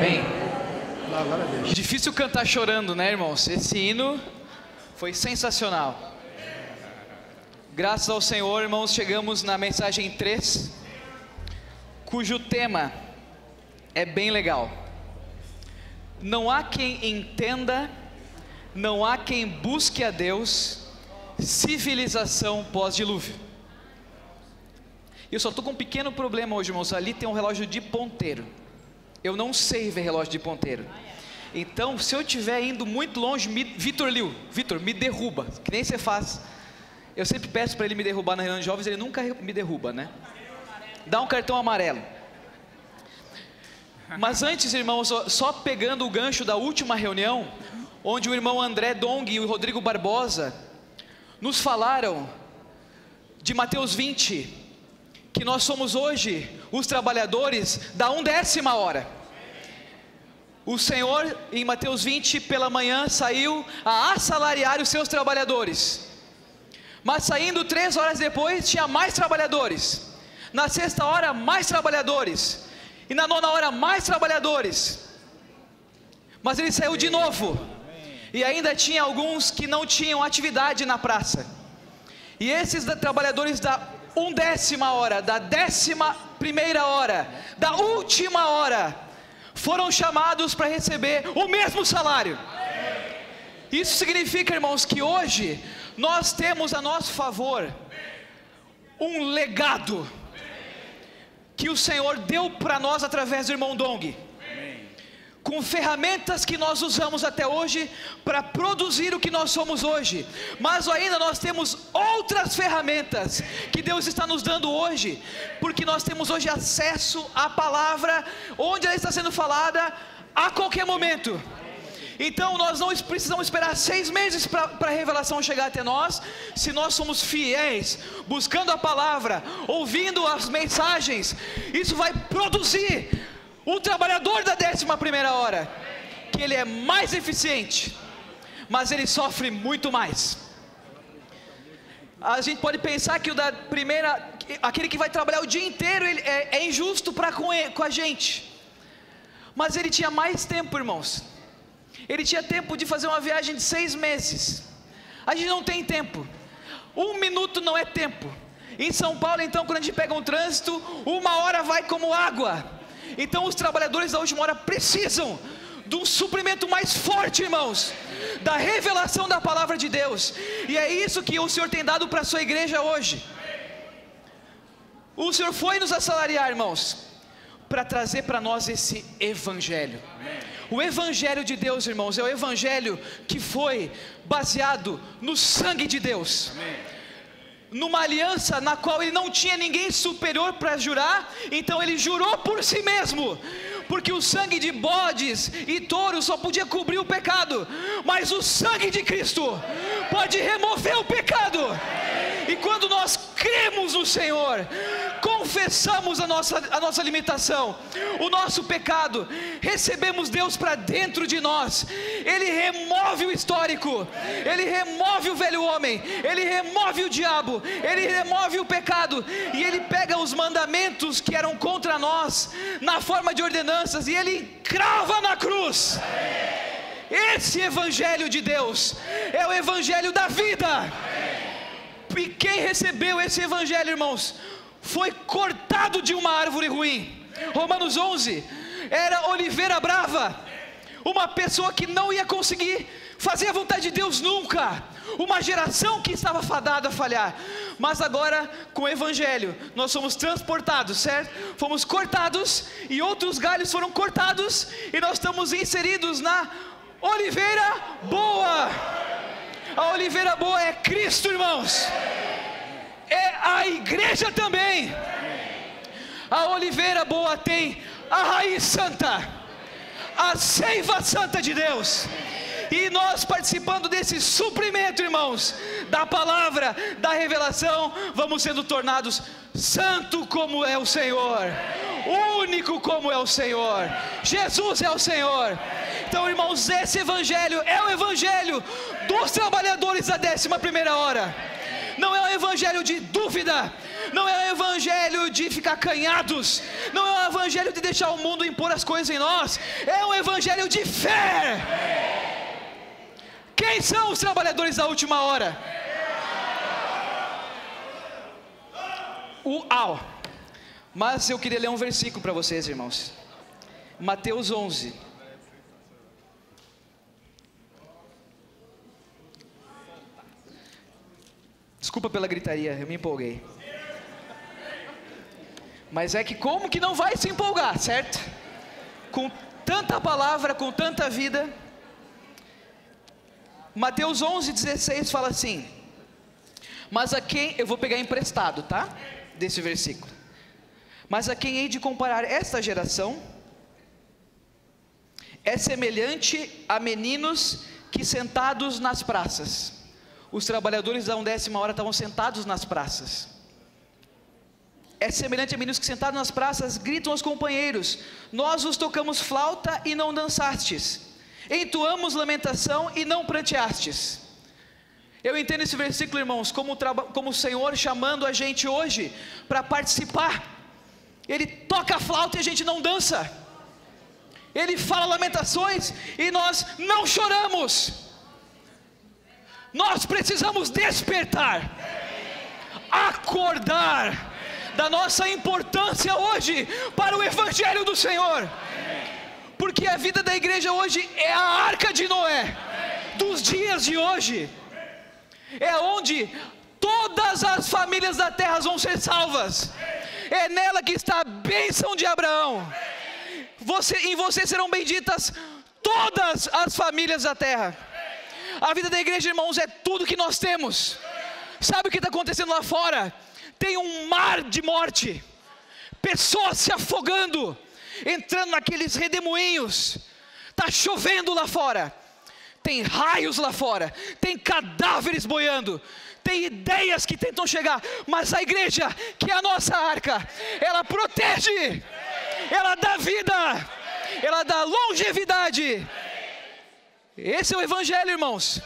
Amém. Difícil cantar chorando, né, irmãos? Esse hino foi sensacional. Graças ao Senhor, irmãos, chegamos na mensagem 3, cujo tema é bem legal. Não há quem entenda, não há quem busque a Deus, civilização pós-dilúvio. Eu só estou com um pequeno problema hoje, irmãos. Ali tem um relógio de ponteiro. Eu não sei ver relógio de ponteiro. Então, se eu estiver indo muito longe, Vitor, me derruba, que nem você faz. Eu sempre peço para ele me derrubar na reunião de jovens, ele nunca me derruba, né? Dá um cartão amarelo. Mas antes, irmãos, só pegando o gancho da última reunião, onde o irmão André Dong e o Rodrigo Barbosa nos falaram de Mateus 20, que nós somos hoje os trabalhadores da 1/10 hora. O Senhor, em Mateus 20, pela manhã, saiu a assalariar os seus trabalhadores. Mas saindo 3 horas depois, tinha mais trabalhadores. Na 6ª hora, mais trabalhadores. E na 9ª hora, mais trabalhadores. Mas ele saiu de novo. E ainda tinha alguns que não tinham atividade na praça. E esses trabalhadores da 1/10 hora, da 11ª hora, da última hora, foram chamados para receber o mesmo salário. Isso significa, irmãos, que hoje nós temos a nosso favor um legado que o Senhor deu para nós através do irmão Dong, com ferramentas que nós usamos até hoje para produzir o que nós somos hoje. Mas ainda nós temos outras ferramentas que Deus está nos dando hoje, porque nós temos hoje acesso à palavra, onde ela está sendo falada a qualquer momento. Então nós não precisamos esperar 6 meses para a revelação chegar até nós. Se nós somos fiéis, buscando a palavra, ouvindo as mensagens, isso vai produzir o trabalhador da 11ª hora, que ele é mais eficiente, mas ele sofre muito mais. A gente pode pensar que o da primeira, aquele que vai trabalhar o dia inteiro, ele é injusto para com a gente. Mas ele tinha mais tempo, irmãos. Ele tinha tempo de fazer uma viagem de 6 meses. A gente não tem tempo. 1 minuto não é tempo. Em São Paulo, então, quando a gente pega um trânsito, 1 hora vai como água. Então os trabalhadores da última hora precisam de um suprimento mais forte, irmãos, da revelação da palavra de Deus. E é isso que o Senhor tem dado para a sua igreja hoje. O Senhor foi nos assalariar, irmãos, para trazer para nós esse evangelho. O evangelho de Deus, irmãos, é o evangelho que foi baseado no sangue de Deus, numa aliança na qual ele não tinha ninguém superior para jurar. Então ele jurou por si mesmo, porque o sangue de bodes e touros só podia cobrir o pecado, mas o sangue de Cristo pode remover o pecado. E quando nós cremos no Senhor, confessamos a nossa limitação, o nosso pecado, recebemos Deus para dentro de nós. Ele remove o histórico, Ele remove o velho homem, Ele remove o diabo, Ele remove o pecado, e Ele pega os mandamentos que eram contra nós, na forma de ordenanças, e Ele crava na cruz. Esse evangelho de Deus é o evangelho da vida. E quem recebeu esse evangelho, irmãos, foi cortado de uma árvore ruim. Romanos 11, era oliveira brava, uma pessoa que não ia conseguir fazer a vontade de Deus nunca, uma geração que estava fadada a falhar. Mas agora, com o evangelho, nós somos transportados, certo? Fomos cortados, e outros galhos foram cortados, e nós estamos inseridos na oliveira boa. A oliveira boa é Cristo, irmãos. É a igreja também. A oliveira boa tem a raiz santa, a seiva santa de Deus. E nós, participando desse suprimento, irmãos, da palavra, da revelação, vamos sendo tornados santo como é o Senhor, único como é o Senhor. Jesus é o Senhor. Então, irmãos, esse evangelho é o evangelho dos trabalhadores da 11ª hora. Não é um evangelho de dúvida, Não é um evangelho de ficar acanhados, não é um evangelho de deixar o mundo impor as coisas em nós, é um evangelho de fé. Quem são os trabalhadores da última hora? Uau! Mas eu queria ler um versículo para vocês, irmãos. Mateus 11. Desculpa pela gritaria, eu me empolguei. Mas é que como que não vai se empolgar, certo? Com tanta palavra, com tanta vida. Mateus 11:16 fala assim: mas a quem, eu vou pegar emprestado, tá? Desse versículo. Mas a quem hei de comparar esta geração? É semelhante a meninos que sentados nas praças. Os trabalhadores da 11ª hora estavam sentados nas praças. É semelhante a meninos que sentados nas praças gritam aos companheiros: nós os tocamos flauta e não dançastes, entoamos lamentação e não pranteastes. Eu entendo esse versículo, irmãos, como o Senhor chamando a gente hoje para participar. Ele toca a flauta e a gente não dança. Ele fala lamentações e nós não choramos. Nós precisamos despertar, acordar da nossa importância hoje para o Evangelho do Senhor. Porque a vida da igreja hoje é a arca de Noé, dos dias de hoje. É onde todas as famílias da terra vão ser salvas. É nela que está a bênção de Abraão. Em você serão benditas todas as famílias da terra. A vida da igreja, irmãos, é tudo que nós temos. Sabe o que está acontecendo lá fora? Tem um mar de morte, pessoas se afogando, entrando naqueles redemoinhos. Está chovendo lá fora, tem raios lá fora, tem cadáveres boiando, tem ideias que tentam chegar, mas a igreja, que é a nossa arca, ela protege, ela dá vida, ela dá longevidade. Esse é o Evangelho, irmãos.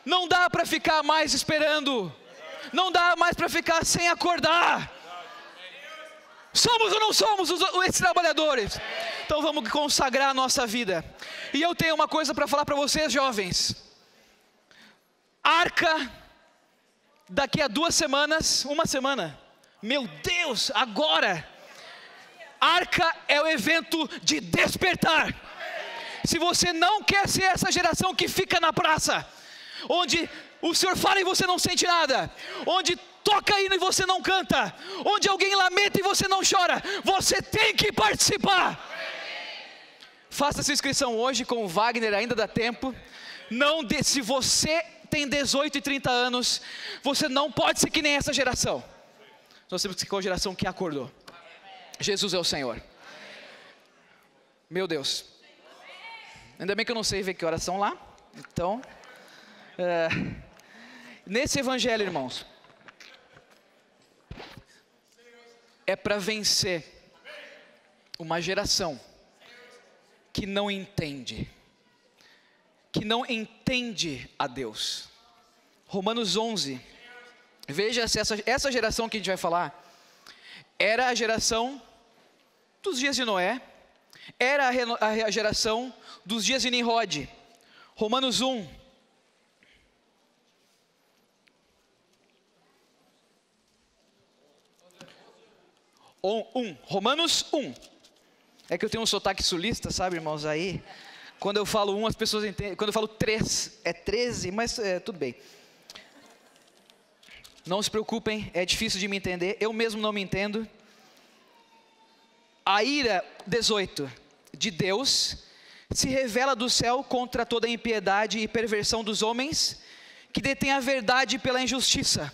Não dá para ficar mais esperando, não dá mais para ficar sem acordar. Somos ou não somos esses trabalhadores? Então vamos consagrar a nossa vida. E eu tenho uma coisa para falar para vocês, jovens. Arca, daqui a 2 semanas, 1 semana, meu Deus, agora. Arca é o evento de despertar. Se você não quer ser essa geração que fica na praça, onde o Senhor fala e você não sente nada, onde toca hino e você não canta, onde alguém lamenta e você não chora, você tem que participar. Faça essa inscrição hoje com o Wagner, ainda dá tempo. Se você tem 18 e 30 anos, você não pode ser que nem essa geração. Nós temos que ser com a geração que acordou. Jesus é o Senhor. Meu Deus. Ainda bem que eu não sei ver que horas são lá. Então, nesse evangelho, irmãos, é para vencer uma geração que não entende a Deus. Romanos 11, veja se essa geração que a gente vai falar, era a geração dos dias de Noé, era a geração dos dias de Nimrod. Romanos 1, Romanos 1. É que eu tenho um sotaque sulista, sabe, irmãos? Aí, quando eu falo 1, as pessoas entendem. Quando eu falo 3, é 13, mas tudo bem. Não se preocupem, é difícil de me entender. Eu mesmo não me entendo. A ira, 18, de Deus se revela do céu contra toda a impiedade e perversão dos homens que detêm a verdade pela injustiça.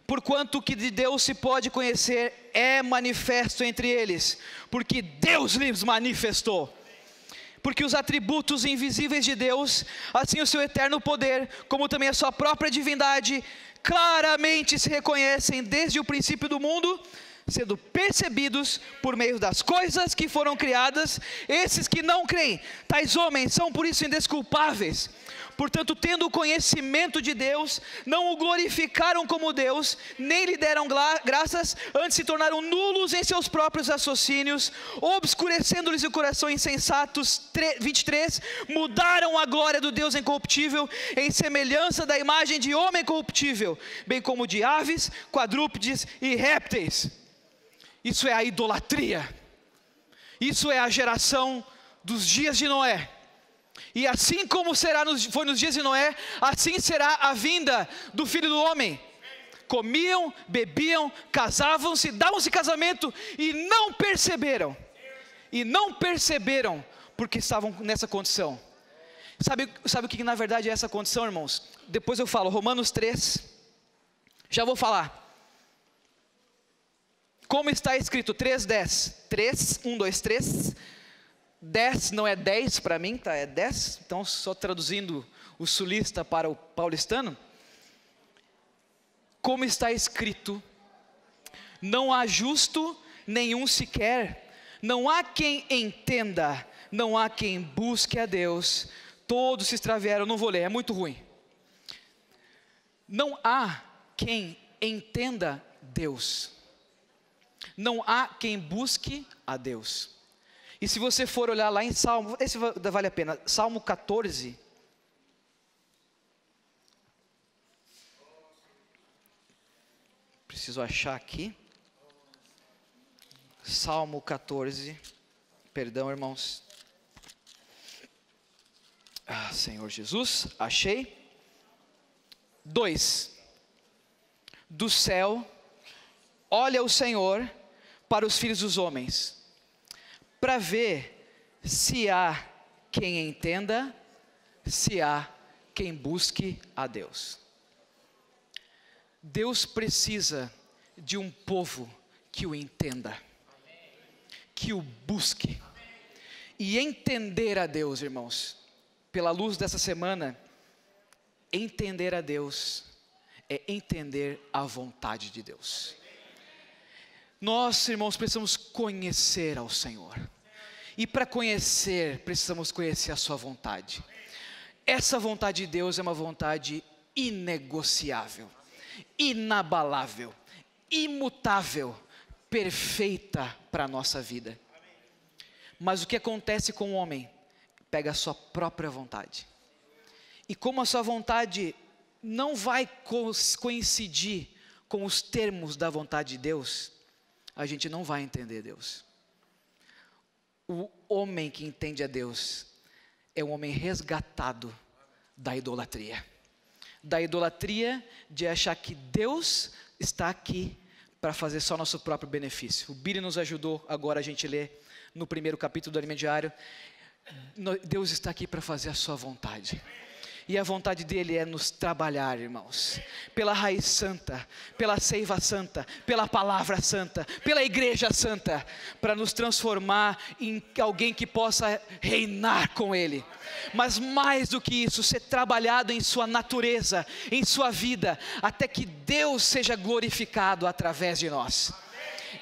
Porquanto o que de Deus se pode conhecer é manifesto entre eles, porque Deus lhes manifestou. Porque os atributos invisíveis de Deus, assim o seu eterno poder, como também a sua própria divindade, claramente se reconhecem desde o princípio do mundo, sendo percebidos por meio das coisas que foram criadas. Esses que não creem, tais homens, são por isso indesculpáveis, Portanto, tendo o conhecimento de Deus, não o glorificaram como Deus, nem lhe deram graças, antes se tornaram nulos em seus próprios raciocínios, obscurecendo-lhes o coração insensatos. 23, mudaram a glória do Deus incorruptível em semelhança da imagem de homem corruptível, bem como de aves, quadrúpedes e répteis. Isso é a idolatria. Isso é a geração dos dias de Noé. E assim como foi nos dias de Noé, assim será a vinda do Filho do Homem. Comiam, bebiam, casavam-se, davam-se casamento e não perceberam. E não perceberam porque estavam nessa condição. Sabe o que na verdade é essa condição, irmãos? Depois eu falo, Romanos 3, já vou falar. Como está escrito, 3:10, 3, 1, 2, 3, 10 não é 10 para mim, tá? É 10, então só traduzindo o sulista para o paulistano. Como está escrito, não há justo nenhum sequer, não há quem entenda, não há quem busque a Deus, todos se extraviaram. Não vou ler, é muito ruim. Não há quem entenda Deus, não há quem busque a Deus. E se você for olhar lá em Salmo, esse vale a pena, Salmo 14, preciso achar aqui, Salmo 14, perdão irmãos, Senhor Jesus, achei, 2, do céu, olha o Senhor para os filhos dos homens, para ver se há quem entenda, se há quem busque a Deus. Deus precisa de um povo que o entenda, que o busque. E entender a Deus, irmãos, pela luz dessa semana, entender a Deus é entender a vontade de Deus. Nós, irmãos, precisamos conhecer ao Senhor. E para conhecer, precisamos conhecer a sua vontade. Essa vontade de Deus é uma vontade inegociável, inabalável, imutável, perfeita para a nossa vida. Mas o que acontece com o homem? Pega a sua própria vontade. E como a sua vontade não vai coincidir com os termos da vontade de Deus, a gente não vai entender Deus. O homem que entende a Deus é um homem resgatado da idolatria. Da idolatria de achar que Deus está aqui para fazer só nosso próprio benefício. O Billy nos ajudou agora a gente ler no primeiro capítulo do Alimento Diário. Deus está aqui para fazer a sua vontade. E a vontade dele é nos trabalhar, irmãos, pela raiz santa, pela seiva santa, pela palavra santa, pela igreja santa, para nos transformar em alguém que possa reinar com ele. Mas mais do que isso, ser trabalhado em sua natureza, em sua vida, até que Deus seja glorificado através de nós.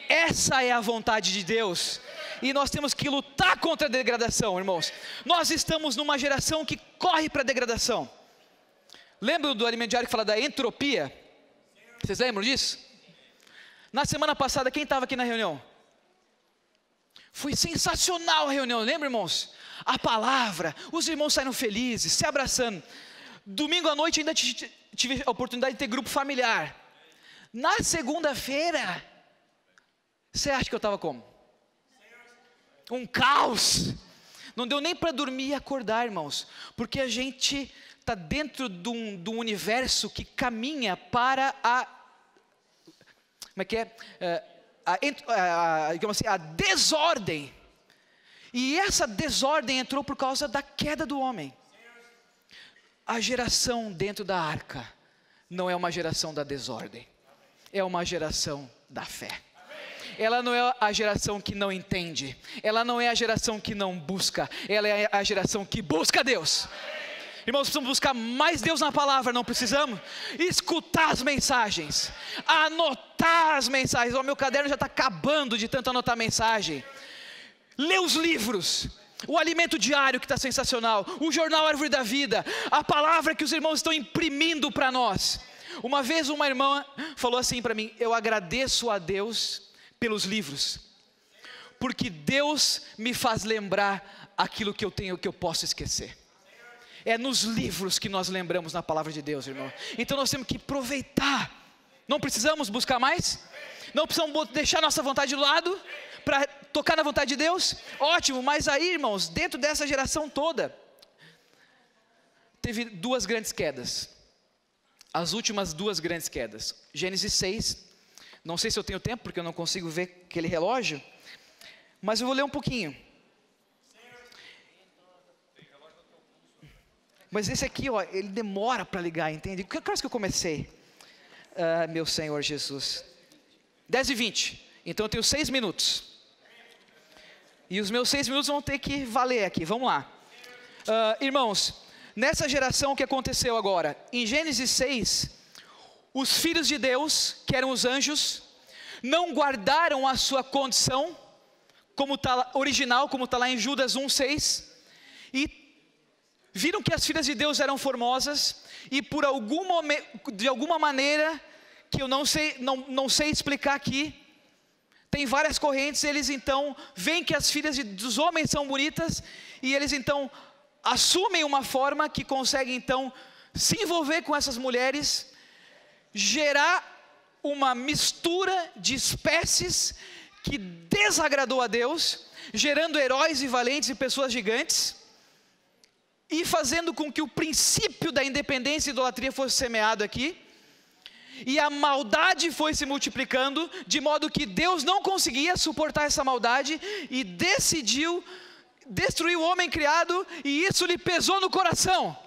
Essa é a vontade de Deus. E nós temos que lutar contra a degradação, irmãos. Nós estamos numa geração que corre para a degradação. Lembra do Alimento Diário que fala da entropia? Vocês lembram disso? Na semana passada, quem estava aqui na reunião? Foi sensacional a reunião, lembra, irmãos? A palavra, os irmãos saíram felizes, se abraçando. Domingo à noite ainda tive a oportunidade de ter grupo familiar. Na segunda-feira, você acha que eu estava como? Um caos. Não deu nem para dormir e acordar, irmãos, porque a gente está dentro de um universo que caminha para a desordem. E essa desordem entrou por causa da queda do homem. A geração dentro da arca não é uma geração da desordem, é uma geração da fé. Ela não é a geração que não entende, ela não é a geração que não busca, ela é a geração que busca Deus. Irmãos, precisamos buscar mais Deus na palavra, não precisamos? Escutar as mensagens, anotar as mensagens. O meu caderno já está acabando de tanto anotar mensagem. Ler os livros, o alimento diário que está sensacional, o jornal Árvore da Vida, a palavra que os irmãos estão imprimindo para nós. Uma vez uma irmã falou assim para mim: eu agradeço a Deus pelos livros, porque Deus me faz lembrar aquilo que eu tenho, que eu posso esquecer. É nos livros que nós lembramos na palavra de Deus, irmão. Então nós temos que aproveitar. Não precisamos buscar mais? Não precisamos deixar nossa vontade do lado para tocar na vontade de Deus? Ótimo, mas aí, irmãos, dentro dessa geração toda, teve duas grandes quedas. As últimas duas grandes quedas. Gênesis 6, não sei se eu tenho tempo, porque eu não consigo ver aquele relógio, mas eu vou ler um pouquinho. Mas esse aqui, ó, ele demora para ligar, entende? Que horas que eu comecei? Meu Senhor Jesus. 10:20, então eu tenho 6 minutos. E os meus 6 minutos vão ter que valer aqui, vamos lá. Irmãos, nessa geração o que aconteceu agora? Em Gênesis 6, os filhos de Deus, que eram os anjos, não guardaram a sua condição, como está original, como está lá em Judas 1:6, e viram que as filhas de Deus eram formosas, e por de alguma maneira, que eu não sei explicar aqui, tem várias correntes, eles então veem que as filhas dos homens são bonitas, e eles então assumem uma forma que conseguem então se envolver com essas mulheres, gerar uma mistura de espécies que desagradou a Deus, gerando heróis e valentes e pessoas gigantes, e fazendo com que o princípio da independência e idolatria fosse semeado aqui, e a maldade foi se multiplicando, de modo que Deus não conseguia suportar essa maldade, e decidiu destruir o homem criado, e isso lhe pesou no coração.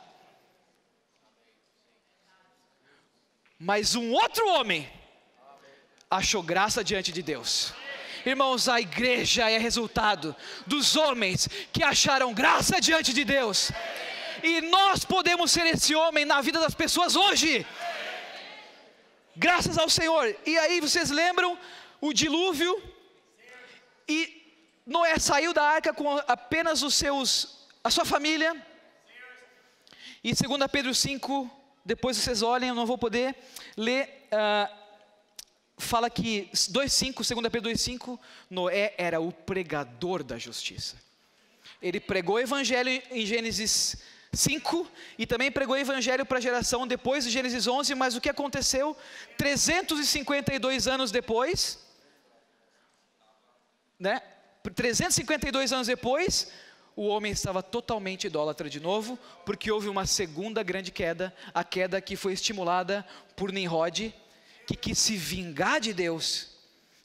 Mas um outro homem achou graça diante de Deus. Irmãos, a igreja é resultado dos homens que acharam graça diante de Deus, e nós podemos ser esse homem na vida das pessoas hoje, graças ao Senhor. E aí vocês lembram o dilúvio, e Noé saiu da arca com apenas a sua família, e 2 Pedro 5, depois vocês olhem, eu não vou poder ler, fala que 2:5, 2 Pedro 2:5, Noé era o pregador da justiça. Ele pregou o evangelho em Gênesis 5, e também pregou o evangelho para a geração depois de Gênesis 11, mas o que aconteceu? 352 anos depois, 352 anos depois, o homem estava totalmente idólatra de novo, porque houve uma segunda grande queda, a queda que foi estimulada por Nimrod, que quis se vingar de Deus,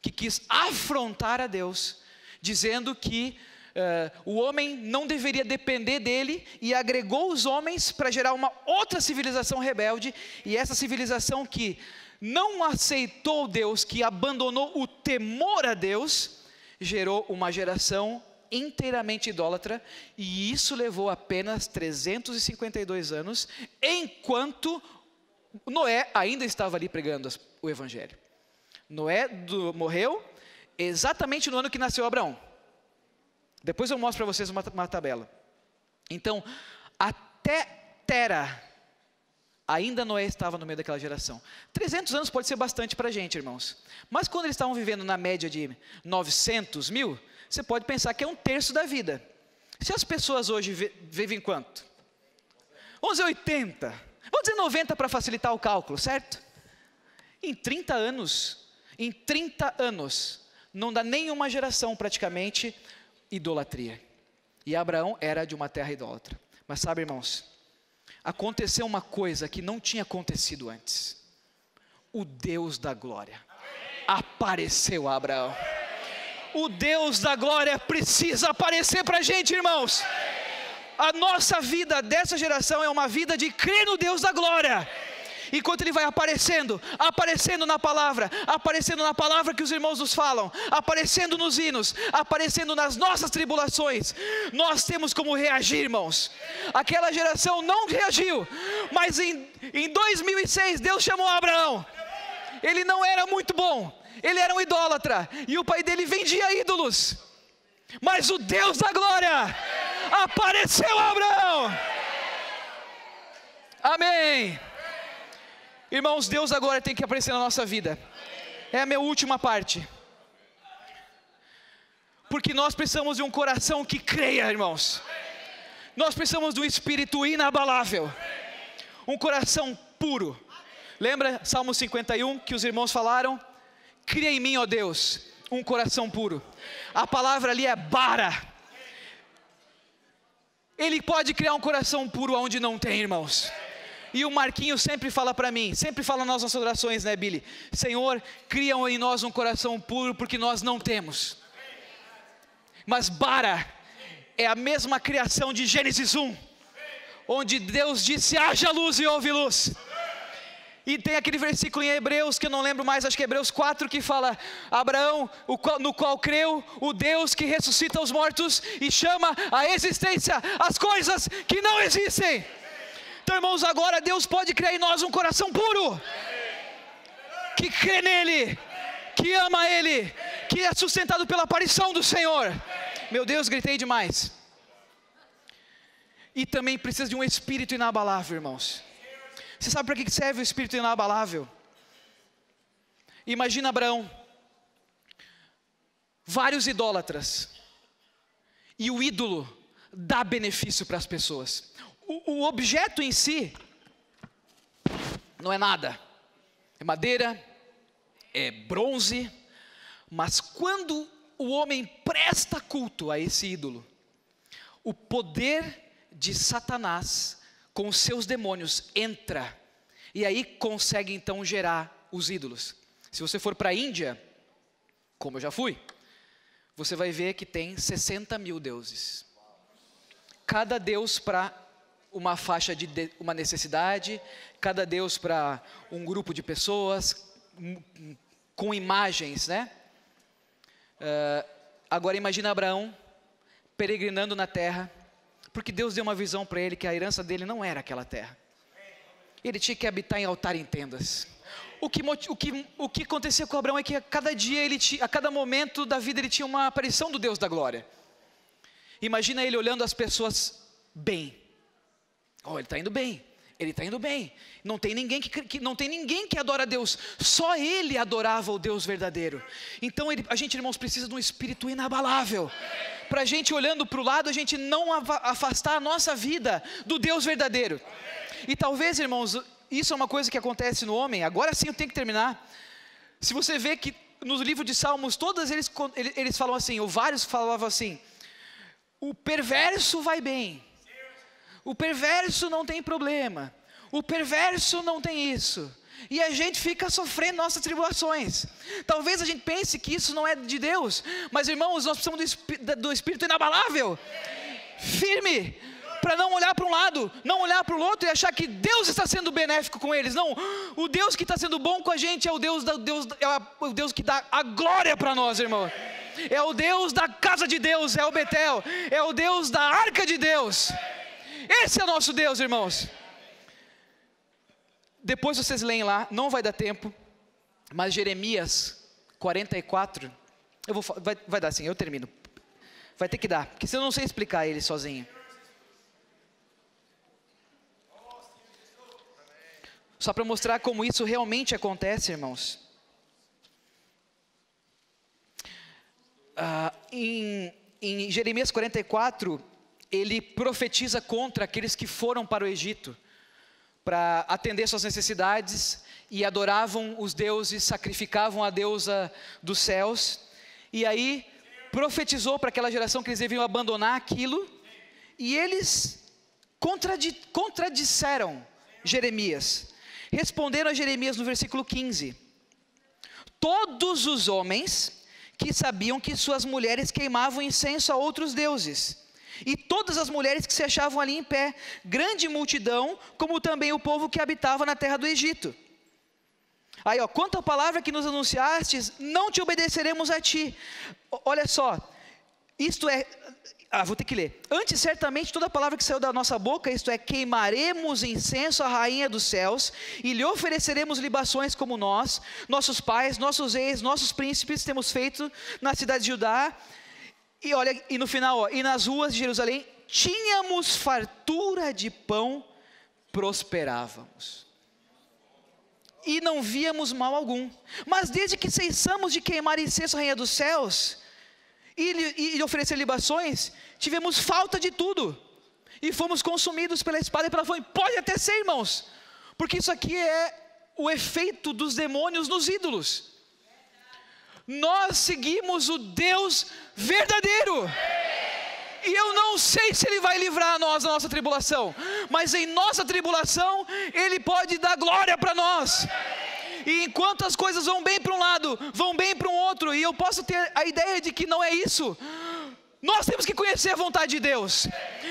que quis afrontar a Deus, dizendo que o homem não deveria depender dele, e agregou os homens para gerar uma outra civilização rebelde, e essa civilização que não aceitou Deus, que abandonou o temor a Deus, gerou uma geração inteiramente idólatra, e isso levou apenas 352 anos, enquanto Noé ainda estava ali pregando o evangelho. Noé morreu exatamente no ano que nasceu Abraão. Depois eu mostro para vocês uma tabela. Então, até Tera, ainda Noé estava no meio daquela geração. 300 anos pode ser bastante para a gente, irmãos. Mas quando eles estavam vivendo na média de 900 mil, você pode pensar que é 1/3 da vida. Se as pessoas hoje vivem quanto? Vamos dizer 80. Vamos dizer 90 para facilitar o cálculo, certo? Em 30 anos, não dá nenhuma geração praticamente idolatria. E Abraão era de uma terra idólatra. Mas sabe, irmãos, aconteceu uma coisa que não tinha acontecido antes. O Deus da glória apareceu a Abraão. O Deus da glória precisa aparecer para a gente, irmãos. A nossa vida dessa geração é uma vida de crer no Deus da glória. Enquanto Ele vai aparecendo na palavra que os irmãos nos falam, aparecendo nos hinos, aparecendo nas nossas tribulações, nós temos como reagir, irmãos. Aquela geração não reagiu, mas em 2006 Deus chamou Abraão. Ele não era muito bom, ele era um idólatra, e o pai dele vendia ídolos, mas o Deus da glória Apareceu Abraão! Amém! Irmãos, Deus agora tem que aparecer na nossa vida. É a minha última parte. Porque nós precisamos de um coração que creia, irmãos. Nós precisamos de um espírito inabalável. Um coração puro. Lembra Salmo 51 que os irmãos falaram? Cria em mim, ó Deus, um coração puro. A palavra ali é bara. Ele pode criar um coração puro onde não tem, irmãos. E o Marquinhos sempre fala para mim, sempre fala nas nossas orações, né, Billy? Senhor, cria em nós um coração puro, porque nós não temos. Mas bara é a mesma criação de Gênesis 1, onde Deus disse, haja luz e houve luz. E tem aquele versículo em Hebreus, que eu não lembro mais, acho que é Hebreus 4, que fala, Abraão, no qual creu, o Deus que ressuscita os mortos e chama à existência as coisas que não existem. Então, irmãos, agora Deus pode criar em nós um coração puro, que crê nele, que ama ele, que é sustentado pela aparição do Senhor. Meu Deus, gritei demais. E também precisa de um espírito inabalável, irmãos. Você sabe para que serve o espírito inabalável? Imagina Abraão, vários idólatras, e o ídolo dá benefício para as pessoas. O objeto em si não é nada, é madeira, é bronze, mas quando o homem presta culto a esse ídolo, o poder de Satanás com os seus demônios entra, e aí consegue então gerar os ídolos. Se você for para a Índia, como eu já fui, você vai ver que tem 60 mil deuses, cada deus para uma faixa de uma necessidade, cada deus para um grupo de pessoas, com imagens, né? Agora imagina Abraão peregrinando na terra, porque Deus deu uma visão para ele que a herança dele não era aquela terra. Ele tinha que habitar em altar em tendas. O que acontecia com Abraão é que a cada dia, a cada momento da vida ele tinha uma aparição do Deus da glória. Imagina ele olhando as pessoas bem. Oh, ele está indo bem, ele está indo bem. Não tem ninguém que adora a Deus, só ele adorava o Deus verdadeiro. Então a gente, irmãos, precisa de um espírito inabalável, para a gente olhando para o lado, a gente não afastar a nossa vida do Deus verdadeiro. E talvez, irmãos, isso é uma coisa que acontece no homem. Agora sim eu tenho que terminar. Se você vê que no livro de Salmos, todos eles falam assim, ou vários falavam assim, o perverso vai bem, o perverso não tem problema, o perverso não tem isso, e a gente fica sofrendo nossas tribulações. Talvez a gente pense que isso não é de Deus, mas irmãos, nós precisamos do espírito inabalável, firme, para não olhar para um lado, não olhar para o outro e achar que Deus está sendo benéfico com eles. Não, o Deus que está sendo bom com a gente é o Deus que dá a glória para nós, irmão. É o Deus da casa de Deus, é o Betel, é o Deus da arca de Deus. Esse é o nosso Deus, irmãos. Depois vocês leem lá, não vai dar tempo, mas Jeremias 44, vai dar sim, eu termino. Vai ter que dar, porque senão eu não sei explicar ele sozinho. Só para mostrar como isso realmente acontece, irmãos. Em Jeremias 44, ele profetiza contra aqueles que foram para o Egito para atender suas necessidades e adoravam os deuses, sacrificavam a deusa dos céus. E aí profetizou para aquela geração que eles deviam abandonar aquilo, e eles contradisseram Jeremias. Responderam a Jeremias no versículo 15: todos os homens que sabiam que suas mulheres queimavam incenso a outros deuses, e todas as mulheres que se achavam ali em pé, grande multidão, como também o povo que habitava na terra do Egito. Aí, quanto à palavra que nos anunciastes, não te obedeceremos a ti. Olha só, isto é, vou ter que ler. Antes, certamente, toda a palavra que saiu da nossa boca, isto é, queimaremos incenso à rainha dos céus, e lhe ofereceremos libações como nós, nossos pais, nossos reis, nossos príncipes temos feito na cidade de Judá. E olha, e no final, e nas ruas de Jerusalém tínhamos fartura de pão, prosperávamos. E não víamos mal algum. Mas desde que cessamos de queimar incenso à rainha dos céus, e oferecer libações, tivemos falta de tudo. E fomos consumidos pela espada e pela fome. Pode até ser, irmãos. Porque isso aqui é o efeito dos demônios nos ídolos. Nós seguimos o Deus verdadeiro. E eu não sei se Ele vai livrar nós da nossa tribulação, mas em nossa tribulação Ele pode dar glória para nós. E enquanto as coisas vão bem para um lado, vão bem para um outro, e eu posso ter a ideia de que não é isso, nós temos que conhecer a vontade de Deus.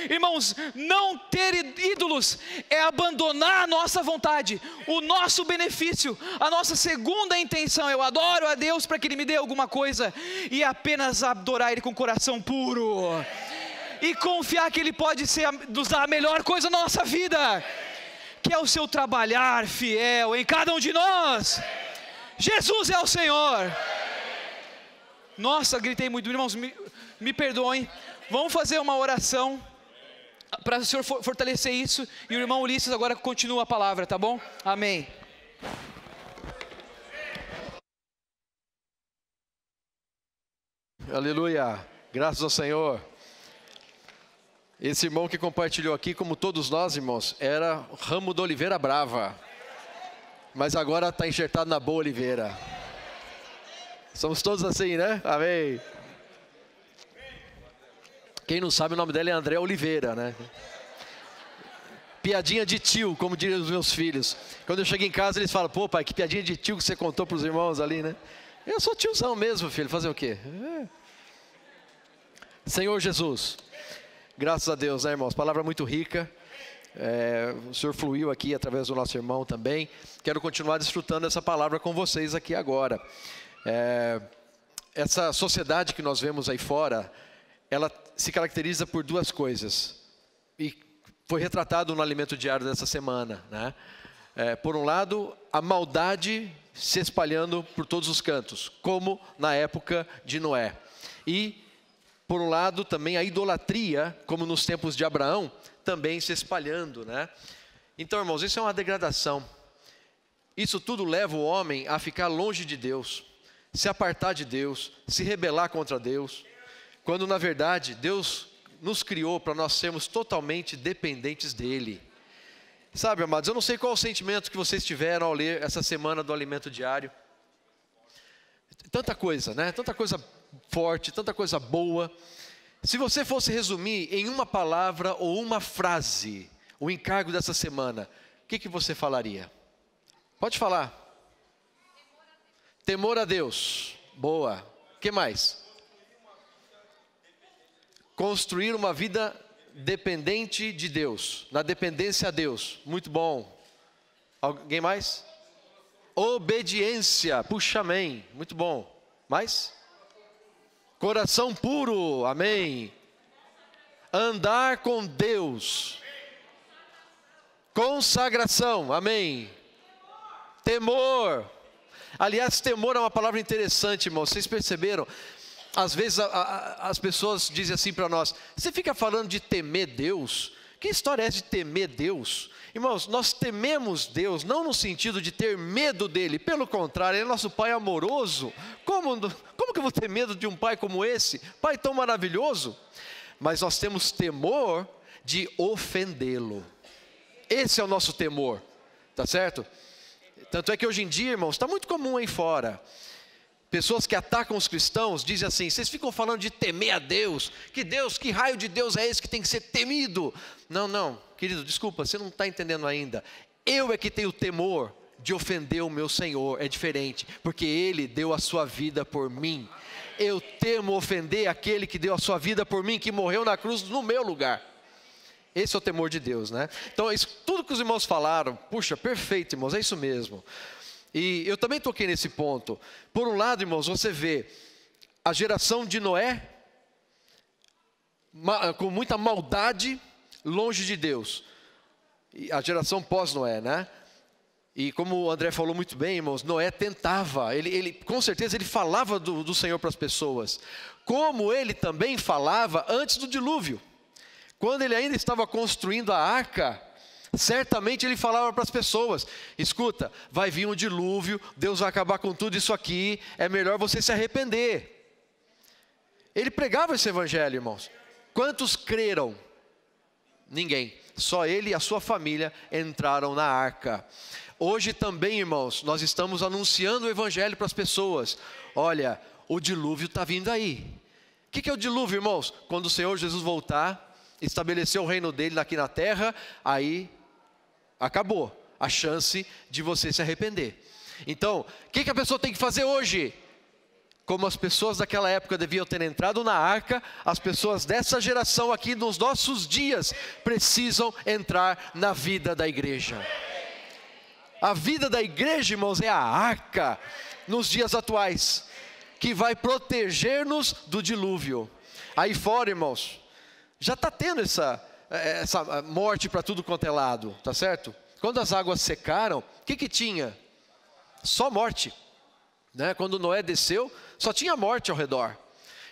Irmãos, não ter ídolos é abandonar a nossa vontade, o nosso benefício, a nossa segunda intenção. Eu adoro a Deus para que Ele me dê alguma coisa, e apenas adorar Ele com coração puro, e confiar que Ele pode nos dar a melhor coisa na nossa vida, que é o seu trabalhar fiel em cada um de nós. Jesus é o Senhor. Nossa, gritei muito, irmãos, me perdoem. Vamos fazer uma oração para o Senhor fortalecer isso, e o irmão Ulisses agora continua a palavra, tá bom? Amém. Aleluia, graças ao Senhor. Esse irmão que compartilhou aqui, como todos nós, irmãos, era ramo da oliveira brava, mas agora está enxertado na boa oliveira. Somos todos assim, né? Amém. Quem não sabe, o nome dela é André Oliveira, né? Piadinha de tio, como diriam os meus filhos. Quando eu chego em casa, eles falam: pô, pai, que piadinha de tio que você contou para os irmãos ali, né? Eu sou tiozão mesmo, filho, fazer o quê? Senhor Jesus, graças a Deus, né, irmãos? Palavra muito rica. O Senhor fluiu aqui através do nosso irmão também. Quero continuar desfrutando dessa palavra com vocês aqui agora. Essa sociedade que nós vemos aí fora, ela se caracteriza por duas coisas, e foi retratado no alimento diário dessa semana, né? Por um lado, a maldade se espalhando por todos os cantos, como na época de Noé. E, por um lado, também a idolatria, como nos tempos de Abraão, também se espalhando, né? Então, irmãos, isso é uma degradação. Isso tudo leva o homem a ficar longe de Deus, se apartar de Deus, se rebelar contra Deus, quando na verdade Deus nos criou para nós sermos totalmente dependentes dEle. Sabe, amados, eu não sei qual o sentimento que vocês tiveram ao ler essa semana do alimento diário. Tanta coisa, né? Tanta coisa forte, tanta coisa boa. Se você fosse resumir em uma palavra ou uma frase o encargo dessa semana, o que você falaria? Pode falar. Temor a Deus. Boa. O que mais? Construir uma vida dependente de Deus, na dependência a Deus. Muito bom. Alguém mais? Obediência. Puxa, amém. Muito bom. Mais? Coração puro. Amém. Andar com Deus. Consagração. Amém. Temor. Aliás, temor é uma palavra interessante, irmãos. Vocês perceberam? Às vezes as pessoas dizem assim para nós: você fica falando de temer Deus? Que história é essa de temer Deus? Irmãos, nós tememos Deus não no sentido de ter medo dele, pelo contrário, ele é nosso Pai amoroso. Como que eu vou ter medo de um Pai como esse? Pai tão maravilhoso. Mas nós temos temor de ofendê-lo. Esse é o nosso temor, tá certo? Tanto é que hoje em dia, irmãos, está muito comum aí fora. Pessoas que atacam os cristãos dizem assim: vocês ficam falando de temer a Deus, que raio de Deus é esse que tem que ser temido? Não, querido, desculpa, você não está entendendo ainda. Eu é que tenho temor de ofender o meu Senhor, é diferente, porque Ele deu a sua vida por mim. Eu temo ofender aquele que deu a sua vida por mim, que morreu na cruz no meu lugar. Esse é o temor de Deus, né? Então, isso, tudo que os irmãos falaram, puxa, perfeito, irmãos, é isso mesmo. E eu também toquei nesse ponto. Por um lado, irmãos, você vê a geração de Noé com muita maldade, longe de Deus. E a geração pós-Noé, né? E como o André falou muito bem, irmãos, Noé tentava, ele com certeza ele falava do Senhor para as pessoas, como ele também falava antes do dilúvio. Quando ele ainda estava construindo a arca, certamente ele falava para as pessoas: escuta, vai vir um dilúvio, Deus vai acabar com tudo isso aqui, é melhor você se arrepender. Ele pregava esse evangelho, irmãos. Quantos creram? Ninguém. Só ele e a sua família entraram na arca. Hoje também, irmãos, nós estamos anunciando o evangelho para as pessoas. Olha, o dilúvio está vindo aí. O que é o dilúvio, irmãos? Quando o Senhor Jesus voltar, estabelecer o reino dele aqui na terra, aí acabou a chance de você se arrepender. Então, o que a pessoa tem que fazer hoje? Como as pessoas daquela época deviam ter entrado na arca, as pessoas dessa geração aqui, nos nossos dias, precisam entrar na vida da igreja. A vida da igreja, irmãos, é a arca, nos dias atuais, que vai proteger-nos do dilúvio. Aí fora, irmãos, já está tendo essa morte para tudo quanto é lado, tá certo? Quando as águas secaram, o que tinha? Só morte, né? Quando Noé desceu, só tinha morte ao redor.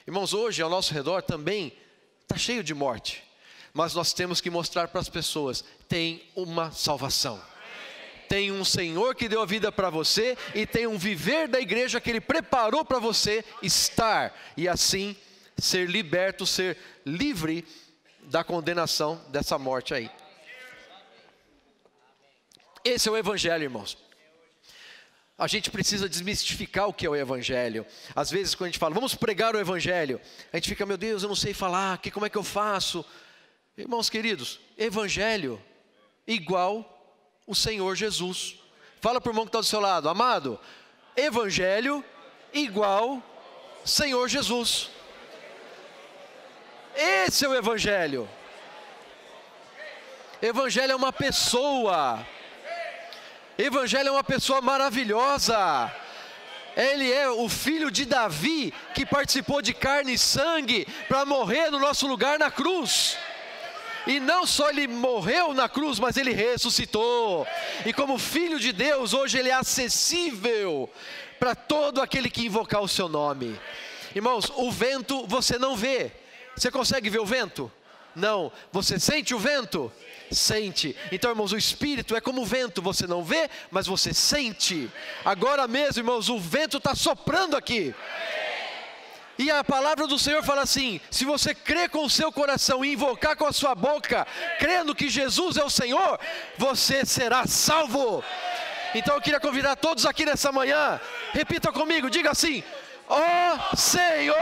Irmãos, hoje ao nosso redor também está cheio de morte, mas nós temos que mostrar para as pessoas: tem uma salvação, tem um Senhor que deu a vida para você, e tem um viver da igreja que Ele preparou para você estar, e assim ser liberto, ser livre da condenação dessa morte aí. Esse é o evangelho, irmãos. A gente precisa desmistificar o que é o evangelho. Às vezes quando a gente fala, vamos pregar o evangelho, a gente fica, meu Deus, eu não sei falar, como é que eu faço? Irmãos queridos, evangelho igual o Senhor Jesus. Fala para o irmão que está do seu lado: amado, evangelho igual Senhor Jesus. Esse é o evangelho. Evangelho é uma pessoa. Evangelho é uma pessoa maravilhosa. Ele é o filho de Davi, que participou de carne e sangue para morrer no nosso lugar na cruz. E não só ele morreu na cruz, mas ele ressuscitou. E como filho de Deus, hoje ele é acessível para todo aquele que invocar o seu nome. Irmãos, o vento você não vê. Você consegue ver o vento? Não. Você sente o vento? Sente. Então, irmãos, o Espírito é como o vento, você não vê, mas você sente. Agora mesmo, irmãos, o vento está soprando aqui. E a palavra do Senhor fala assim: se você crer com o seu coração e invocar com a sua boca, crendo que Jesus é o Senhor, você será salvo. Então eu queria convidar todos aqui nessa manhã, repita comigo, diga assim: ó Senhor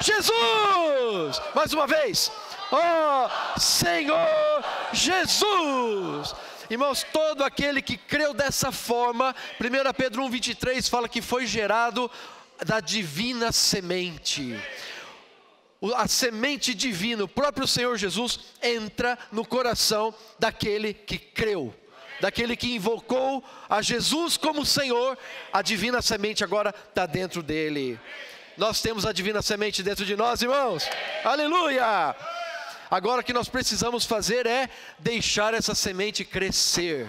Jesus. Mais uma vez: ó Senhor Jesus. Irmãos, todo aquele que creu dessa forma, 1 Pedro 1,23 fala que foi gerado da divina semente. A semente divina, o próprio Senhor Jesus, entra no coração daquele que creu, daquele que invocou a Jesus como Senhor. A divina semente agora está dentro dele. Nós temos a divina semente dentro de nós, irmãos. Aleluia! Agora o que nós precisamos fazer é deixar essa semente crescer.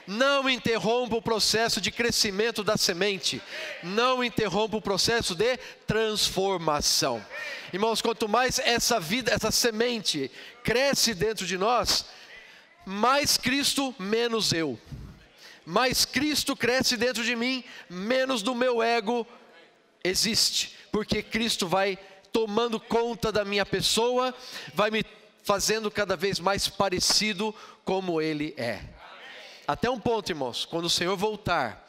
Não interrompa o processo de crescimento da semente. Não interrompa o processo de transformação. Irmãos, quanto mais essa vida, essa semente cresce dentro de nós, mais Cristo, menos eu. Mais Cristo cresce dentro de mim, menos do meu ego existe. Porque Cristo vai tomando conta da minha pessoa, vai me fazendo cada vez mais parecido como Ele é. Até um ponto, irmãos, quando o Senhor voltar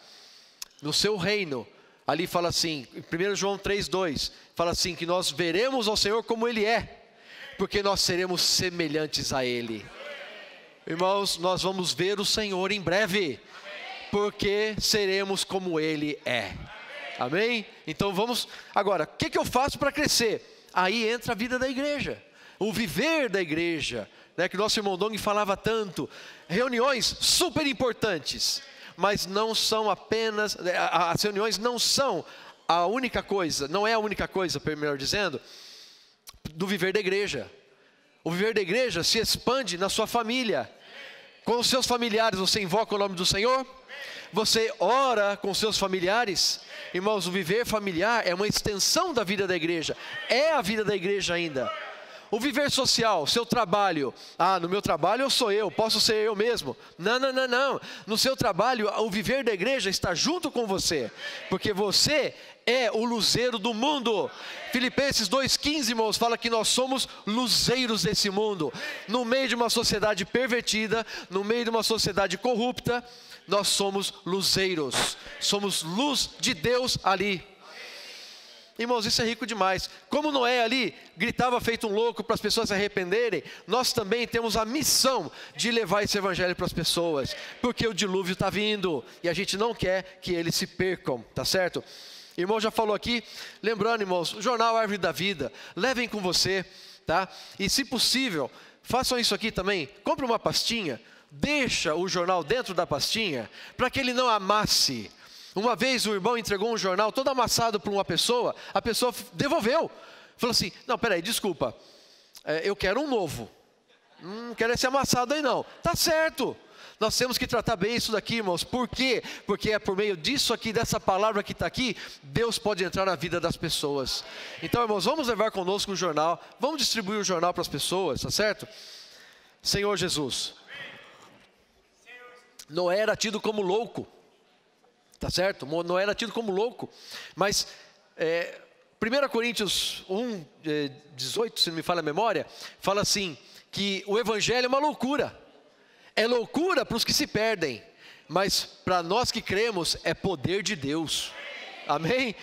no seu reino, ali fala assim, em 1 João 3,2, fala assim, que nós veremos ao Senhor como Ele é, porque nós seremos semelhantes a Ele. Irmãos, nós vamos ver o Senhor em breve, porque seremos como Ele é. Amém? Então vamos, agora, o que eu faço para crescer? Aí entra a vida da igreja, o viver da igreja, né, que nosso irmão Dong falava tanto. Reuniões super importantes, mas não são apenas, as reuniões não são a única coisa, não é a única coisa, melhor dizendo, do viver da igreja. O viver da igreja se expande na sua família. Com os seus familiares você invoca o nome do Senhor? Você ora com seus familiares? Irmãos, o viver familiar é uma extensão da vida da igreja, é a vida da igreja ainda. o viver social, seu trabalho. Ah, no meu trabalho eu sou eu, posso ser eu mesmo. Não, não, não, não. No seu trabalho, o viver da igreja está junto com você, porque você é o luzeiro do mundo. Filipenses 2,15, irmãos, fala que nós somos luzeiros desse mundo. No meio de uma sociedade pervertida, no meio de uma sociedade corrupta, nós somos luzeiros. Somos luz de Deus ali. Irmãos, isso é rico demais. Como Noé ali gritava feito um louco para as pessoas se arrependerem, nós também temos a missão de levar esse evangelho para as pessoas, porque o dilúvio está vindo e a gente não quer que eles se percam, tá certo? Irmão já falou aqui, lembrando, irmãos, o jornal Árvore da Vida, levem com você, tá? E se possível, façam isso aqui também, compre uma pastinha, deixa o jornal dentro da pastinha, para que ele não amasse. Uma vez o irmão entregou um jornal todo amassado para uma pessoa, a pessoa devolveu. Falou assim, não, peraí, desculpa, eu quero um novo. Não quero esse amassado aí não. Tá certo. Nós temos que tratar bem isso daqui, irmãos. Por quê? Porque é por meio disso aqui, dessa palavra que está aqui, Deus pode entrar na vida das pessoas. Então, irmãos, vamos levar conosco o jornal, vamos distribuir o jornal para as pessoas, tá certo? Senhor Jesus. Noé era tido como louco. Tá certo? Noé era tido como louco, mas 1 Coríntios 1, 18, se não me falha a memória, fala assim, que o evangelho é uma loucura. É loucura para os que se perdem, mas para nós que cremos é poder de Deus. Amém?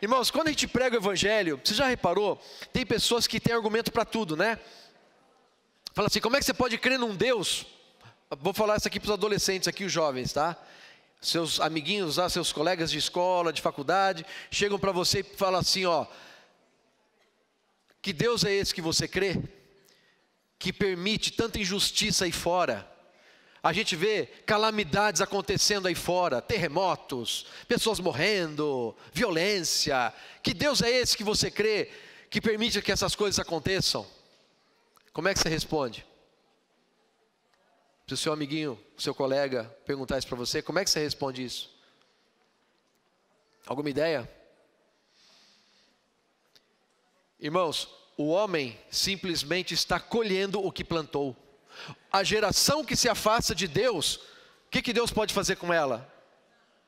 Irmãos, quando a gente prega o evangelho, você já reparou? Tem pessoas que têm argumento para tudo, né? Fala assim, como é que você pode crer num Deus? Vou falar isso aqui para os adolescentes aqui, os jovens, tá? Seus amiguinhos lá, seus colegas de escola, de faculdade, chegam para você e falam assim, ó, que Deus é esse que você crê? Que permite tanta injustiça aí fora. A gente vê calamidades acontecendo aí fora, terremotos, pessoas morrendo, violência. Que Deus é esse que você crê, que permite que essas coisas aconteçam? Como é que você responde? Se o seu amiguinho, o seu colega perguntar isso para você, como é que você responde isso? Alguma ideia? Irmãos, o homem simplesmente está colhendo o que plantou. A geração que se afasta de Deus, o que Deus pode fazer com ela?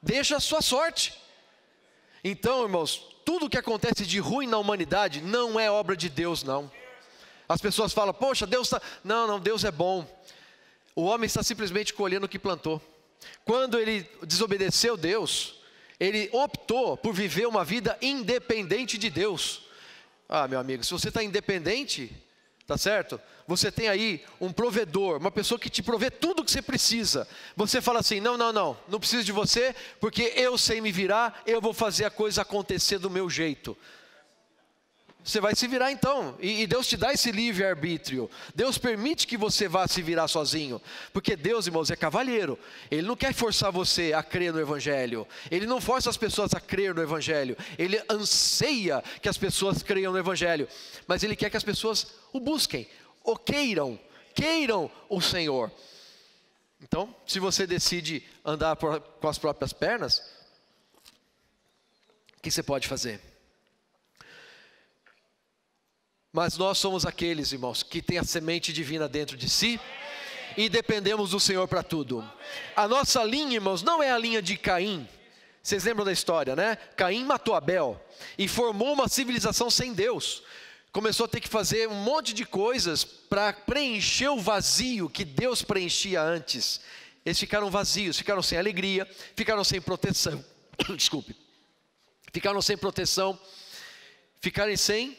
Deixa a sua sorte. Então, irmãos, tudo que acontece de ruim na humanidade não é obra de Deus, não. As pessoas falam, poxa, Deus está... Não, Deus é bom. O homem está simplesmente colhendo o que plantou. Quando ele desobedeceu Deus, ele optou por viver uma vida independente de Deus. Ah, meu amigo, se você está independente, tá certo? Você tem aí um provedor, uma pessoa que te provê tudo o que você precisa. Você fala assim, não preciso de você, porque eu sei me virar, eu vou fazer a coisa acontecer do meu jeito. Você vai se virar então, e Deus te dá esse livre-arbítrio. Deus permite que você vá se virar sozinho, porque Deus, irmãos, é cavalheiro. Ele não quer forçar você a crer no Evangelho. Ele não força as pessoas a crer no Evangelho. Ele anseia que as pessoas creiam no Evangelho, mas Ele quer que as pessoas o busquem, o queiram o Senhor. Então, se você decide andar com as próprias pernas, o que você pode fazer? Mas nós somos aqueles, irmãos, que têm a semente divina dentro de si e dependemos do Senhor para tudo. A nossa linha, irmãos, não é a linha de Caim. Vocês lembram da história, né? Caim matou Abel e formou uma civilização sem Deus. Começou a ter que fazer um monte de coisas para preencher o vazio que Deus preenchia antes. Eles ficaram vazios, ficaram sem alegria, ficaram sem proteção. Desculpe. Ficaram sem proteção, ficaram sem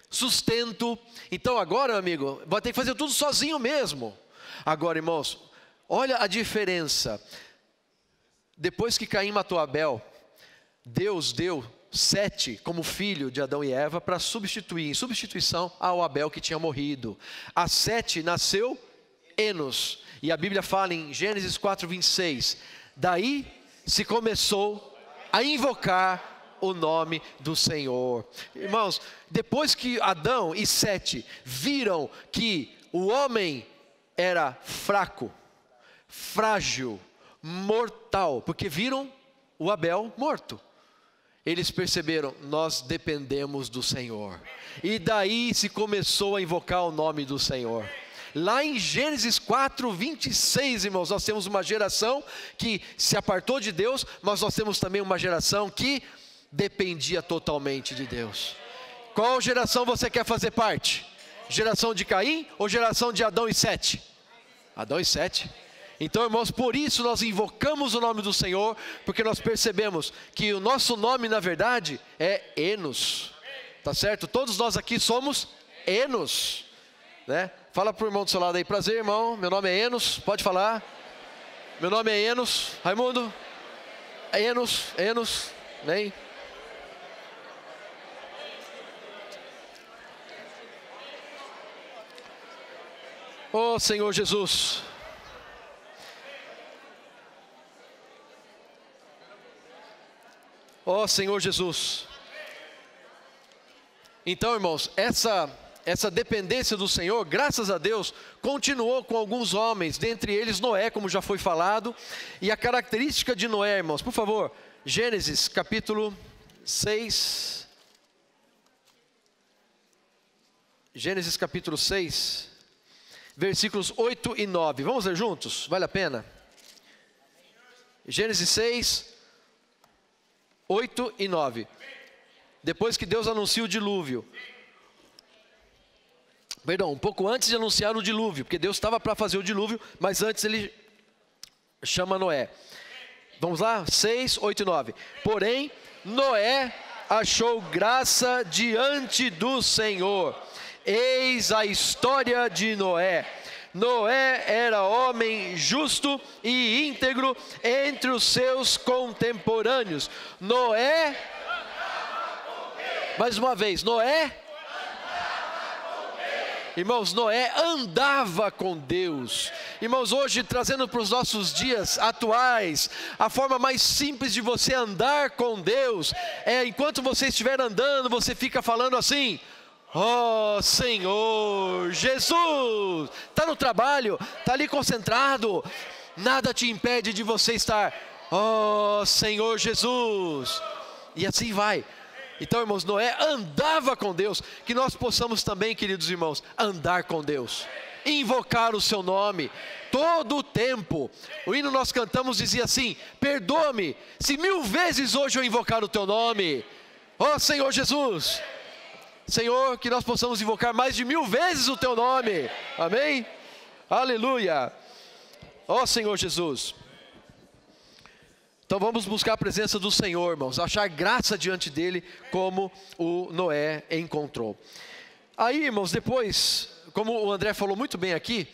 sustento. Então agora, meu amigo, vai ter que fazer tudo sozinho mesmo. Agora, irmãos, olha a diferença. Depois que Caim matou Abel, Deus deu Sete como filho de Adão e Eva para substituir, em substituição ao Abel que tinha morrido. A Sete nasceu Enos, e a Bíblia fala em Gênesis 4:26, daí se começou a invocar o nome do Senhor. Irmãos, depois que Adão e Sete viram que o homem era fraco, frágil, mortal, porque viram o Abel morto, eles perceberam, nós dependemos do Senhor. E daí se começou a invocar o nome do Senhor. Lá em Gênesis 4:26, irmãos, nós temos uma geração que se apartou de Deus, mas nós temos também uma geração que dependia totalmente de Deus. Qual geração você quer fazer parte? Geração de Caim ou geração de Adão e Sete? Adão e Sete. Então, irmãos, por isso nós invocamos o nome do Senhor, porque nós percebemos que o nosso nome, na verdade, é Enos. Tá certo? Todos nós aqui somos Enos, né? Fala para o irmão do seu lado aí, prazer, irmão, meu nome é Enos, pode falar. Meu nome é Enos, Raimundo. Enos, vem. Oh, Senhor Jesus. Oh, Senhor Jesus. Então, irmãos, essa dependência do Senhor, graças a Deus, continuou com alguns homens, dentre eles Noé, como já foi falado. E a característica de Noé, irmãos, por favor, Gênesis capítulo 6. Gênesis capítulo 6, versículos 8 e 9. Vamos ler juntos? Vale a pena? Gênesis 6, 8 e 9. Depois que Deus anuncia o dilúvio. Perdão, um pouco antes de anunciar o dilúvio, porque Deus estava para fazer o dilúvio, mas antes ele chama Noé. Vamos lá? 6, 8 e 9. Porém, Noé achou graça diante do Senhor. Eis a história de Noé. Noé era homem justo e íntegro entre os seus contemporâneos. Noé, mais uma vez, Noé, irmãos, Noé andava com Deus. Irmãos, hoje trazendo para os nossos dias atuais, a forma mais simples de você andar com Deus é enquanto você estiver andando, você fica falando assim: oh, Senhor Jesus. Está no trabalho, está ali concentrado, nada te impede de você estar: oh, Senhor Jesus. E assim vai. Então, irmãos, Noé andava com Deus. Que nós possamos também, queridos irmãos, andar com Deus, invocar o seu nome todo o tempo. O hino nós cantamos dizia assim: perdoa-me se 1000 vezes hoje eu invocar o teu nome. Ó Senhor Jesus. Senhor, que nós possamos invocar mais de 1000 vezes o teu nome. Amém? Aleluia. Ó Senhor Jesus. Então vamos buscar a presença do Senhor, irmãos, achar graça diante dele, como o Noé encontrou. Aí, irmãos, depois, como o André falou muito bem aqui,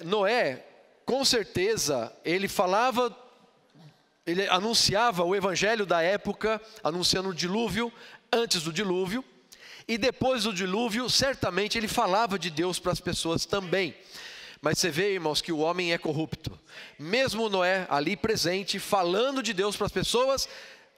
Noé, com certeza, ele anunciava o evangelho da época, anunciando o dilúvio, antes do dilúvio, e depois do dilúvio, certamente ele falava de Deus para as pessoas também. Mas você vê, irmãos, que o homem é corrupto. Mesmo Noé ali presente, falando de Deus para as pessoas,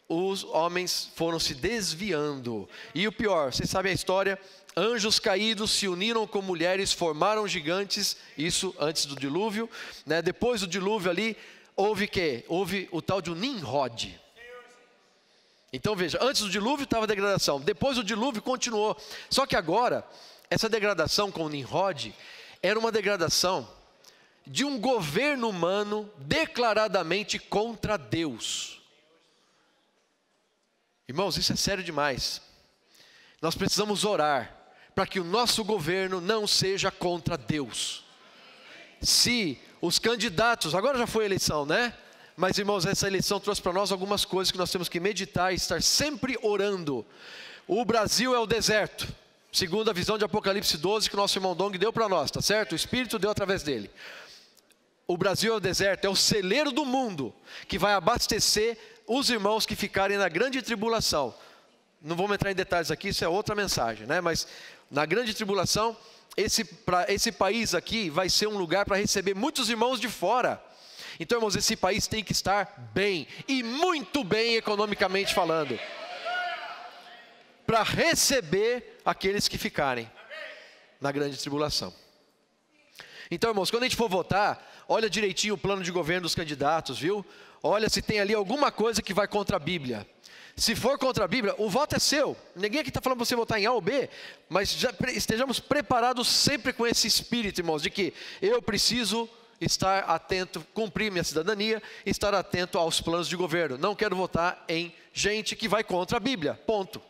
os homens foram se desviando. E o pior, vocês sabem a história: anjos caídos se uniram com mulheres, formaram gigantes. Isso antes do dilúvio, né? Depois do dilúvio ali, houve o tal de Nimrod. Então veja, antes do dilúvio estava a degradação, depois do dilúvio continuou. Só que agora, essa degradação com Nimrod era uma degradação de um governo humano declaradamente contra Deus. Irmãos, isso é sério demais. Nós precisamos orar para que o nosso governo não seja contra Deus. Se os candidatos, agora já foi a eleição, né? Mas, irmãos, essa eleição trouxe para nós algumas coisas que nós temos que meditar e estar sempre orando. O Brasil é o deserto, segundo a visão de Apocalipse 12 que o nosso irmão Dong deu para nós, tá certo? O Espírito deu através dele. O Brasil é o deserto, é o celeiro do mundo, que vai abastecer os irmãos que ficarem na grande tribulação. Não vamos entrar em detalhes aqui, isso é outra mensagem, né? Mas na grande tribulação, esse país aqui vai ser um lugar para receber muitos irmãos de fora. Então, irmãos, esse país tem que estar bem, e muito bem economicamente falando, para receber aqueles que ficarem na grande tribulação. Então, irmãos, quando a gente for votar, olha direitinho o plano de governo dos candidatos, viu? Olha se tem ali alguma coisa que vai contra a Bíblia. Se for contra a Bíblia, o voto é seu. Ninguém aqui está falando para você votar em A ou B, mas já estejamos preparados sempre com esse espírito, irmãos, de que eu preciso estar atento, cumprir minha cidadania, estar atento aos planos de governo. Não quero votar em gente que vai contra a Bíblia, ponto.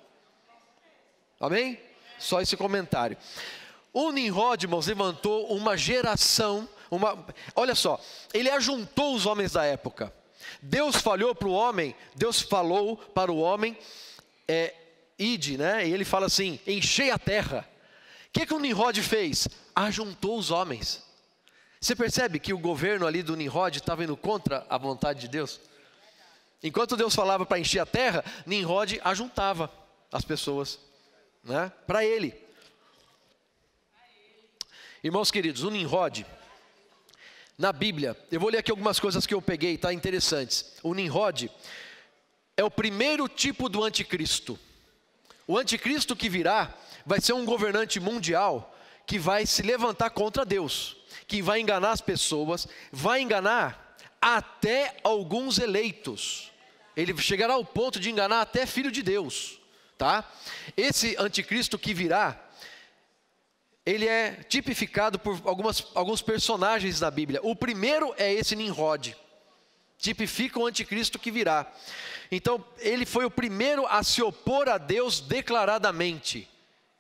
Amém? Só esse comentário. O Nimrod, irmãos, levantou uma geração, olha só, ele ajuntou os homens da época. Deus falou para o homem, ide, né? E ele fala assim, enchei a terra. O que o Nimrod fez? Ajuntou os homens. Você percebe que o governo ali do Nimrod estava indo contra a vontade de Deus? Enquanto Deus falava para encher a terra, Nimrod ajuntava as pessoas, né? Para ele. Irmãos queridos, o Nimrod, na Bíblia, eu vou ler aqui algumas coisas que eu peguei, tá, interessantes. O Nimrod é o primeiro tipo do anticristo. O anticristo que virá vai ser um governante mundial que vai se levantar contra Deus, que vai enganar as pessoas, vai enganar até alguns eleitos. Ele chegará ao ponto de enganar até filho de Deus, tá? Esse anticristo que virá, ele é tipificado por alguns personagens da Bíblia. O primeiro é esse Nimrod, tipifica o anticristo que virá. Então, ele foi o primeiro a se opor a Deus declaradamente.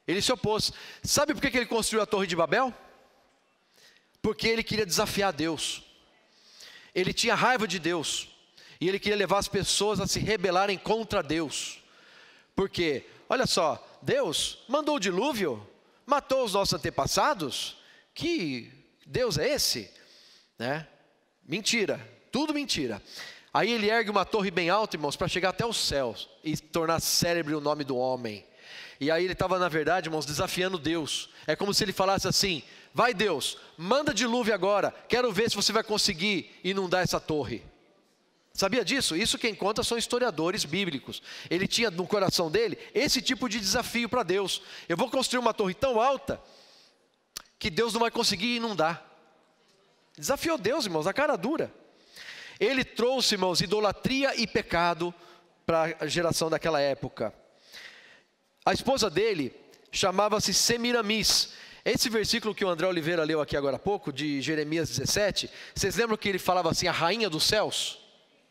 Ele se opôs. Sabe por que ele construiu a Torre de Babel? Porque ele queria desafiar Deus. Ele tinha raiva de Deus. E ele queria levar as pessoas a se rebelarem contra Deus. Porque, olha só, Deus mandou o dilúvio, matou os nossos antepassados. Que Deus é esse? Né? Mentira, tudo mentira. Aí ele ergue uma torre bem alta, irmãos, para chegar até os céus e tornar célebre o nome do homem. E aí ele estava, na verdade, irmãos, desafiando Deus. É como se ele falasse assim: vai Deus, manda dilúvio agora, quero ver se você vai conseguir inundar essa torre. Sabia disso? Isso quem conta são historiadores bíblicos. Ele tinha no coração dele esse tipo de desafio para Deus. Eu vou construir uma torre tão alta que Deus não vai conseguir inundar. Desafiou Deus, irmãos, na cara dura. Ele trouxe, irmãos, idolatria e pecado para a geração daquela época. A esposa dele chamava-se Semiramis. Esse versículo que o André Oliveira leu aqui agora há pouco, de Jeremias 17, vocês lembram que ele falava assim, a rainha dos céus?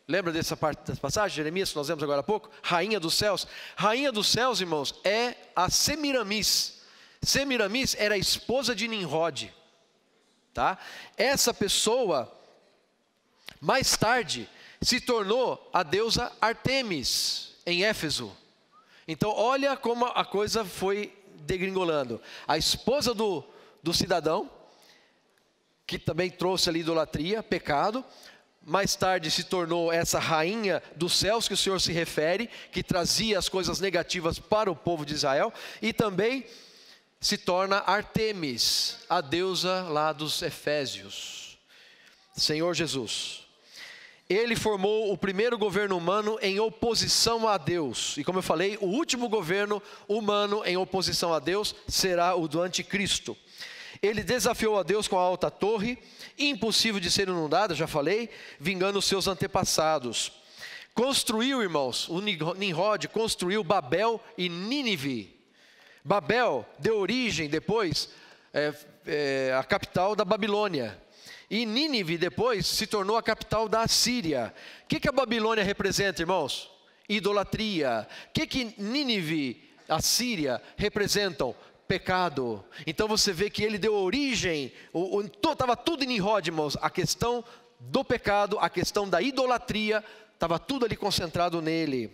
Lembra dessa passagem, Jeremias, que nós lemos agora há pouco? Rainha dos céus. Rainha dos céus, irmãos, é a Semiramis. Semiramis era a esposa de Nimrod. Tá? Essa pessoa, mais tarde, se tornou a deusa Artemis, em Éfeso. Então, olha como a coisa foi degringolando. A esposa do cidadão, que também trouxe ali idolatria, pecado, mais tarde se tornou essa rainha dos céus que o Senhor se refere, que trazia as coisas negativas para o povo de Israel, e também se torna Artemis, a deusa lá dos Efésios. Senhor Jesus. Ele formou o primeiro governo humano em oposição a Deus. E como eu falei, o último governo humano em oposição a Deus será o do anticristo. Ele desafiou a Deus com a alta torre, impossível de ser inundada, já falei, vingando os seus antepassados. Construiu, irmãos, o Nimrod construiu Babel e Nínive. Babel deu origem depois à capital da Babilônia. E Nínive depois se tornou a capital da Assíria. O que a Babilônia representa, irmãos? Idolatria. O que Nínive, a Síria, representam? Pecado. Então você vê que ele deu origem, estava tudo em Nimrod, irmãos. A questão do pecado, a questão da idolatria, estava tudo ali concentrado nele.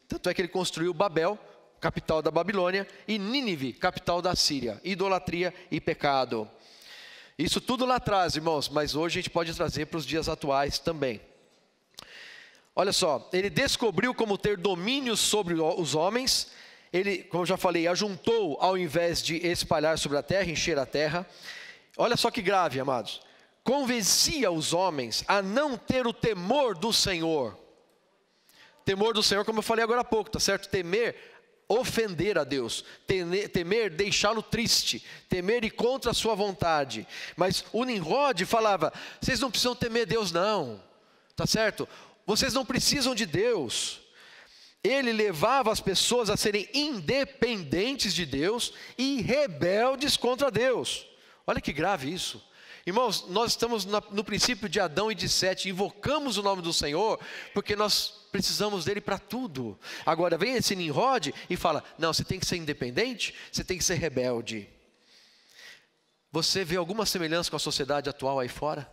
Tanto é que ele construiu Babel, capital da Babilônia, e Nínive, capital da Síria. Idolatria e pecado. Isso tudo lá atrás, irmãos, mas hoje a gente pode trazer para os dias atuais também. Olha só, ele descobriu como ter domínio sobre os homens. Ele, como eu já falei, ajuntou ao invés de espalhar sobre a terra, encher a terra. Olha só que grave, amados. Convencia os homens a não ter o temor do Senhor. Temor do Senhor, como eu falei agora há pouco, tá certo? Temer ofender a Deus, temer deixá-lo triste, temer ir contra a sua vontade. Mas o Nimrod falava: vocês não precisam temer Deus não, tá certo? Vocês não precisam de Deus. Ele levava as pessoas a serem independentes de Deus e rebeldes contra Deus. Olha que grave isso. Irmãos, nós estamos no princípio de Adão e de Sete, invocamos o nome do Senhor, porque nós precisamos dele para tudo. Agora vem esse Nimrod e fala: não, você tem que ser independente, você tem que ser rebelde. Você vê alguma semelhança com a sociedade atual aí fora?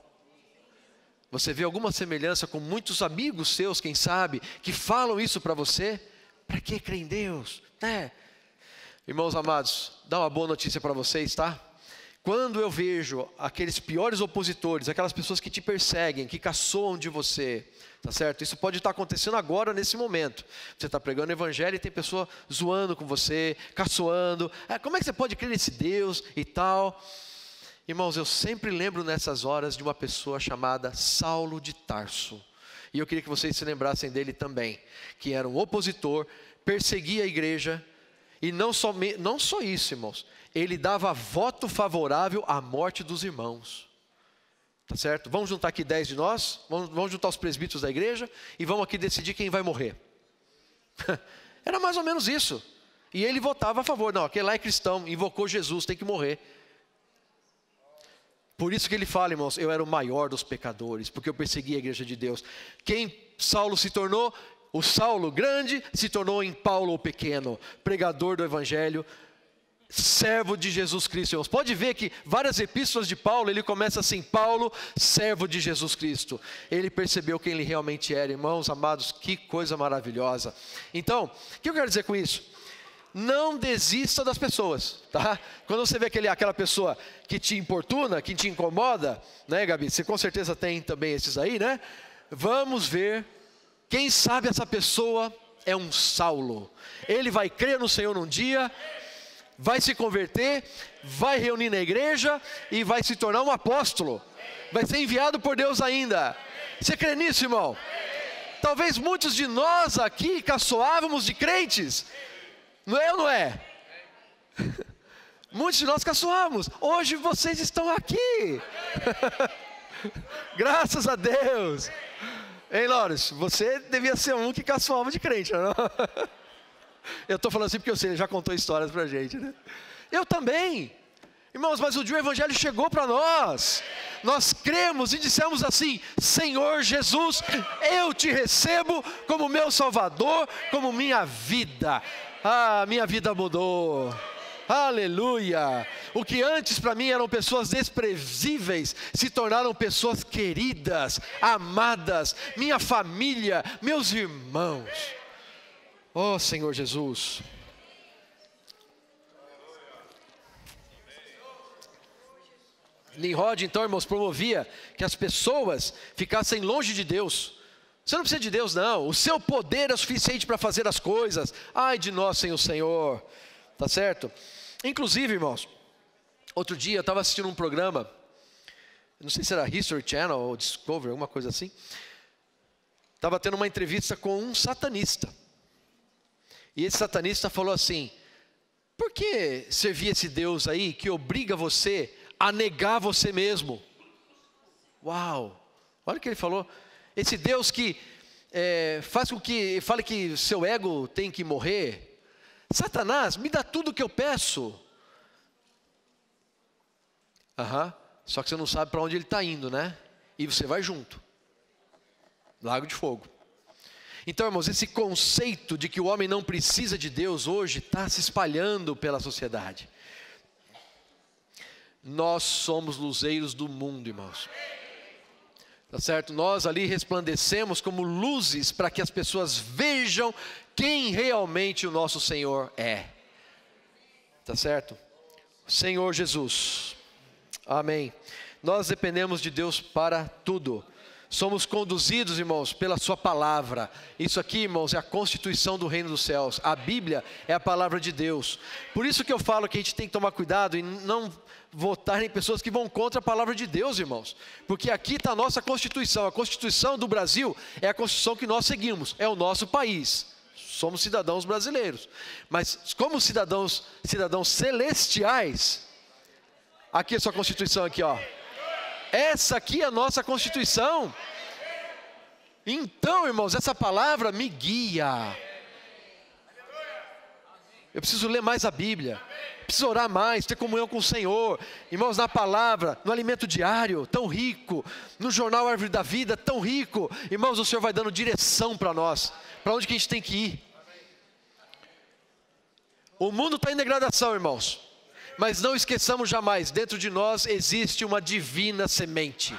Você vê alguma semelhança com muitos amigos seus, quem sabe, que falam isso para você? Para que crer em Deus? Irmãos amados, dá uma boa notícia para vocês, tá? Quando eu vejo aqueles piores opositores, aquelas pessoas que te perseguem, que caçoam de você, tá certo? Isso pode estar acontecendo agora, nesse momento. Você está pregando o evangelho e tem pessoa zoando com você, caçoando. Como é que você pode crer nesse Deus e tal? Irmãos, eu sempre lembro nessas horas de uma pessoa chamada Saulo de Tarso. E eu queria que vocês se lembrassem dele também, que era um opositor, perseguia a igreja, e não só isso, irmãos, ele dava voto favorável à morte dos irmãos. Tá certo? Vamos juntar aqui 10 de nós, vamos juntar os presbíteros da igreja, e vamos aqui decidir quem vai morrer. Era mais ou menos isso. E ele votava a favor: não, aquele lá é cristão, invocou Jesus, tem que morrer. Por isso que ele fala, irmãos: eu era o maior dos pecadores, porque eu persegui a igreja de Deus. Quem Saulo se tornou? O Saulo grande se tornou em Paulo o pequeno, pregador do evangelho, servo de Jesus Cristo. Irmãos, pode ver que várias epístolas de Paulo, ele começa assim: Paulo, servo de Jesus Cristo. Ele percebeu quem ele realmente era. Irmãos amados, que coisa maravilhosa. Então, o que eu quero dizer com isso? Não desista das pessoas, tá? Quando você vê aquela pessoa que te importuna, que te incomoda, né, Gabi? Você com certeza tem também esses aí, né? Vamos ver, quem sabe essa pessoa é um Saulo. Ele vai crer no Senhor um dia, vai se converter, vai reunir na igreja e vai se tornar um apóstolo. Vai ser enviado por Deus ainda. Você crê nisso, irmão? Talvez muitos de nós aqui caçoávamos de crentes. Não é ou não é? Muitos de nós caçoamos. Hoje vocês estão aqui. Graças a Deus. Hein, Lawrence? Você devia ser um que caçoava de crente, não? Eu estou falando assim porque eu sei, ele já contou histórias pra gente, né? Eu também. Irmãos, mas o dia o evangelho chegou para nós. Nós cremos e dissemos assim: Senhor Jesus, eu te recebo como meu Salvador, como minha vida. Minha vida mudou. Aleluia. O que antes para mim eram pessoas desprezíveis, se tornaram pessoas queridas, amadas, minha família, meus irmãos. Oh, Senhor Jesus. Nimrod, então, irmãos, promovia que as pessoas ficassem longe de Deus. Você não precisa de Deus, não. O seu poder é suficiente para fazer as coisas. Ai de nós sem o Senhor. Tá certo? Inclusive, irmãos, outro dia eu estava assistindo um programa, não sei se era History Channel ou Discovery, alguma coisa assim. Estava tendo uma entrevista com um satanista. E esse satanista falou assim: por que servir esse Deus aí que obriga você a negar você mesmo? Uau! Olha o que ele falou. Esse Deus que faz com que fale que seu ego tem que morrer. Satanás, me dá tudo o que eu peço. Só que você não sabe para onde ele está indo, né? E você vai junto. Lago de fogo. Então, irmãos, esse conceito de que o homem não precisa de Deus hoje está se espalhando pela sociedade. Nós somos luzeiros do mundo, irmãos. Tá certo? Nós ali resplandecemos como luzes para que as pessoas vejam quem realmente o nosso Senhor é. Tá certo? Senhor Jesus. Amém. Nós dependemos de Deus para tudo. Somos conduzidos, irmãos, pela sua palavra. Isso aqui, irmãos, é a constituição do reino dos céus. A Bíblia é a palavra de Deus. Por isso que eu falo que a gente tem que tomar cuidado e não votar em pessoas que vão contra a palavra de Deus, irmãos. Porque aqui está a nossa Constituição. A Constituição do Brasil é a Constituição que nós seguimos. É o nosso país. somos cidadãos brasileiros. Mas como cidadãos celestiais, aqui é a sua Constituição, aqui, ó. Essa aqui é a nossa Constituição. Então, irmãos, essa palavra me guia. Eu preciso ler mais a Bíblia, preciso orar mais, ter comunhão com o Senhor. Irmãos, na palavra, no alimento diário, tão rico, no jornal Árvore da Vida, tão rico. Irmãos, o Senhor vai dando direção para nós, para onde que a gente tem que ir. O mundo está em degradação, irmãos, mas não esqueçamos jamais, dentro de nós existe uma divina semente,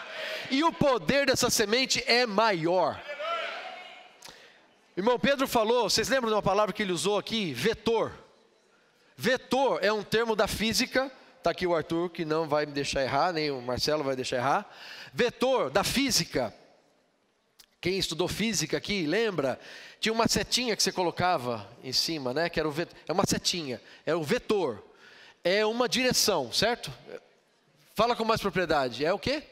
e o poder dessa semente é maior. Irmão Pedro falou, vocês lembram de uma palavra que ele usou aqui? Vetor. Vetor é um termo da física, está aqui o Arthur que não vai me deixar errar, nem o Marcelo vai deixar errar. Vetor da física, quem estudou física aqui, lembra? Tinha uma setinha que você colocava em cima, né? Que era é uma setinha, é o vetor, é uma direção, certo? Fala com mais propriedade, é o quê?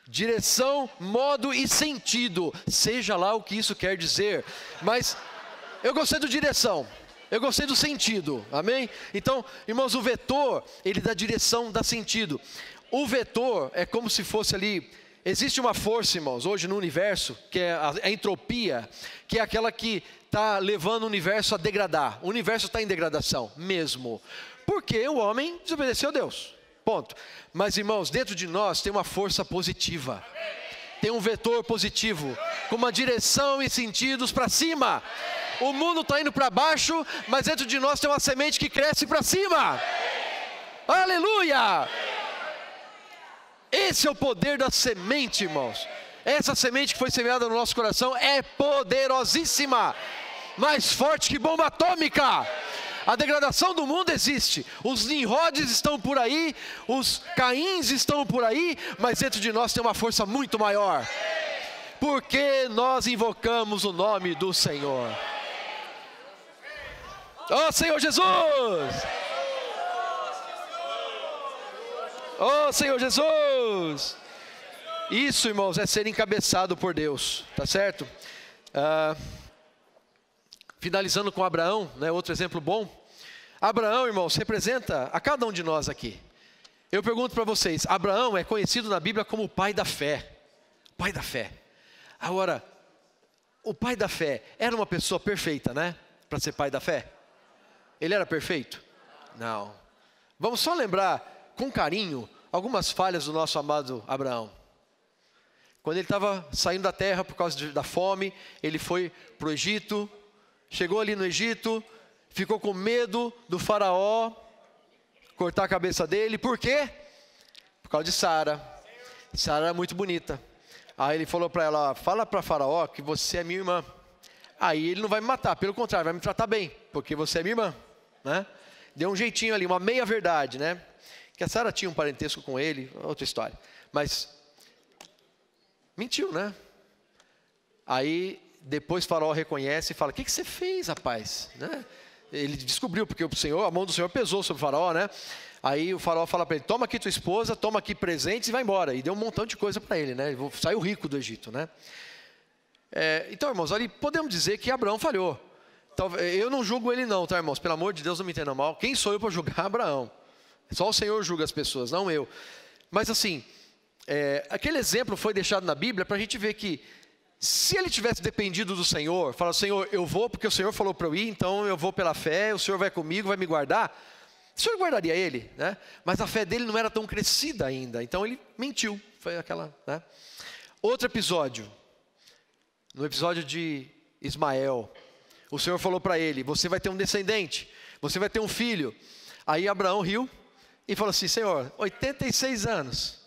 Direção, modo e sentido, seja lá o que isso quer dizer, mas eu gostei do direção, eu gostei do sentido, amém? Então, irmãos, o vetor, ele dá direção, dá sentido. O vetor é como se fosse ali, existe uma força, irmãos, hoje no universo, que é a entropia, que é aquela que está levando o universo a degradar. O universo está em degradação mesmo, porque o homem desobedeceu a Deus. Ponto. Mas, irmãos, dentro de nós tem uma força positiva. Tem um vetor positivo, com uma direção e sentidos para cima. O mundo está indo para baixo, mas dentro de nós tem uma semente que cresce para cima. Aleluia! Esse é o poder da semente, irmãos. Essa semente que foi semeada no nosso coração é poderosíssima. Mais forte que bomba atômica. A degradação do mundo existe, os Nimrodes estão por aí, os Caíns estão por aí, mas dentro de nós tem uma força muito maior, porque nós invocamos o nome do Senhor. Oh Senhor Jesus! Oh Senhor Jesus! Isso, irmãos, é ser encabeçado por Deus, tá certo? Finalizando com Abraão, né, outro exemplo bom. Abraão, irmãos, representa a cada um de nós aqui. Eu pergunto para vocês, Abraão é conhecido na Bíblia como o pai da fé. Pai da fé. Agora, o pai da fé era uma pessoa perfeita, né? Para ser pai da fé. Ele era perfeito? Não. Vamos só lembrar com carinho algumas falhas do nosso amado Abraão. Quando ele estava saindo da terra por causa da fome, ele foi para o Egito. Chegou ali no Egito, ficou com medo do faraó cortar a cabeça dele. Por quê? Por causa de Sara. Sara era muito bonita. Aí ele falou para ela, fala para faraó que você é minha irmã. Aí ele não vai me matar, pelo contrário, vai me tratar bem, porque você é minha irmã, né? Deu um jeitinho ali, uma meia verdade, né? Que a Sara tinha um parentesco com ele, outra história. Mas mentiu, né? Aí depois o faraó reconhece e fala, o que você fez, rapaz? Né? Ele descobriu, porque a mão do Senhor pesou sobre o faraó, né? Aí o faraó fala para ele, toma aqui tua esposa, toma aqui presentes e vai embora. E deu um montão de coisa para ele, né? Ele saiu rico do Egito, né? Então, irmãos, ali podemos dizer que Abraão falhou. Eu não julgo ele não, tá, irmãos? Pelo amor de Deus, não me entendam mal. Quem sou eu para julgar Abraão? Só o Senhor julga as pessoas, não eu. Mas assim, aquele exemplo foi deixado na Bíblia para a gente ver que se ele tivesse dependido do Senhor, falar, Senhor, eu vou porque o Senhor falou para eu ir, então eu vou pela fé, o Senhor vai comigo, vai me guardar, o Senhor guardaria ele, né? Mas a fé dele não era tão crescida ainda, então ele mentiu, foi aquela, né? Outro episódio, no episódio de Ismael, o Senhor falou para ele, você vai ter um descendente, você vai ter um filho. Aí Abraão riu e falou assim, Senhor, 86 anos,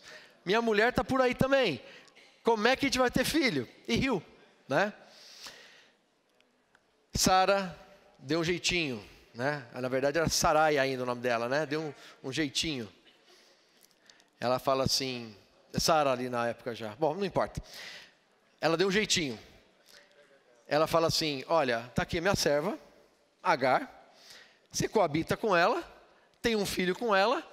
minha mulher está por aí também, como é que a gente vai ter filho? E riu, né? Sara deu um jeitinho, né? Na verdade era Sarai ainda o nome dela, né? Deu um jeitinho. Ela fala assim, Sara ali na época já, bom, não importa. Ela deu um jeitinho. Ela fala assim, olha, tá aqui minha serva, Agar, você coabita com ela, tem um filho com ela,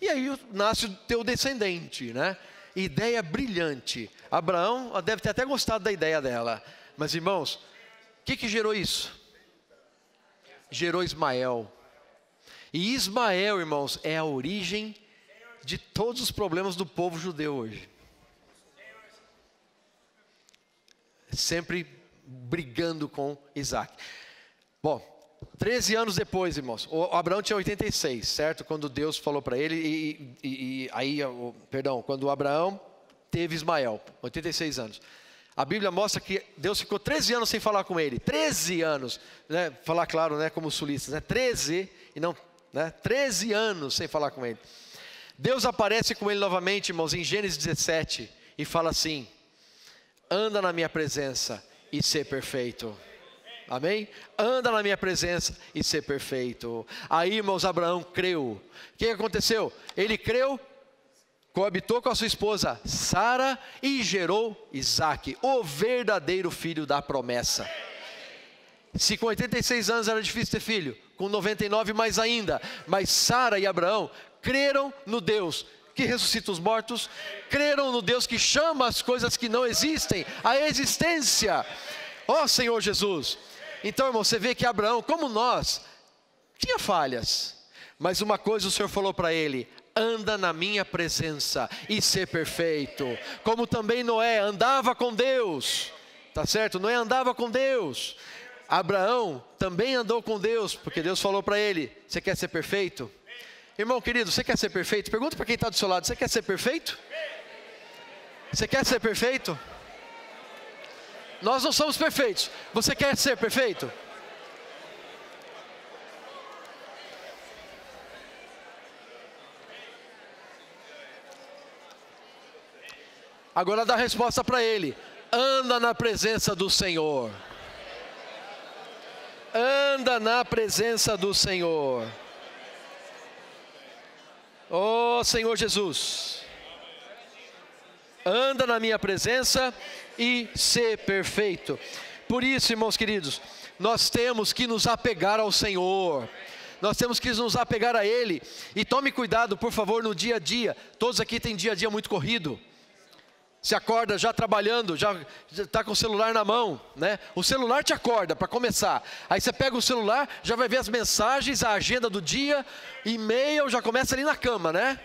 e aí nasce o teu descendente, né? Ideia brilhante. Abraão deve ter até gostado da ideia dela. Mas irmãos, o que gerou isso? Gerou Ismael. E Ismael, irmãos, é a origem de todos os problemas do povo judeu hoje. Sempre brigando com Isaac. Bom, 13 anos depois, irmãos, o Abraão tinha 86, certo? Quando Deus falou para ele, quando Abraão teve Ismael, 86 anos. A Bíblia mostra que Deus ficou 13 anos sem falar com ele. 13 anos, né? Falar claro, né? Como sulistas, né? 13 e não, né? 13 anos sem falar com ele. Deus aparece com ele novamente, irmãos, em Gênesis 17 e fala assim: anda na minha presença e ser perfeito. Amém? Anda na minha presença e ser perfeito. Aí, irmãos, Abraão creu. O que aconteceu? Ele creu, coabitou com a sua esposa Sara e gerou Isaque, o verdadeiro filho da promessa. Se com 86 anos era difícil ter filho, com 99 mais ainda. Mas Sara e Abraão creram no Deus que ressuscita os mortos, creram no Deus que chama as coisas que não existem à existência. Ó Senhor Jesus. Então, irmão, você vê que Abraão, como nós, tinha falhas. Mas uma coisa o Senhor falou para ele: anda na minha presença e ser perfeito. Como também Noé andava com Deus. Tá certo? Noé andava com Deus. Abraão também andou com Deus, porque Deus falou para ele: você quer ser perfeito? Irmão querido, você quer ser perfeito? Pergunta para quem está do seu lado: você quer ser perfeito? Você quer ser perfeito? Nós não somos perfeitos. Você quer ser perfeito? Agora dá a resposta para ele: anda na presença do Senhor. Anda na presença do Senhor. Oh Senhor Jesus, anda na minha presença e ser perfeito. Por isso, irmãos queridos, nós temos que nos apegar ao Senhor. Nós temos que nos apegar a Ele. E tome cuidado, por favor, no dia a dia. Todos aqui têm dia a dia muito corrido. Se acorda já trabalhando, já está com o celular na mão, né? O celular te acorda para começar. Aí você pega o celular, já vai ver as mensagens, a agenda do dia, e-mail, já começa ali na cama, né?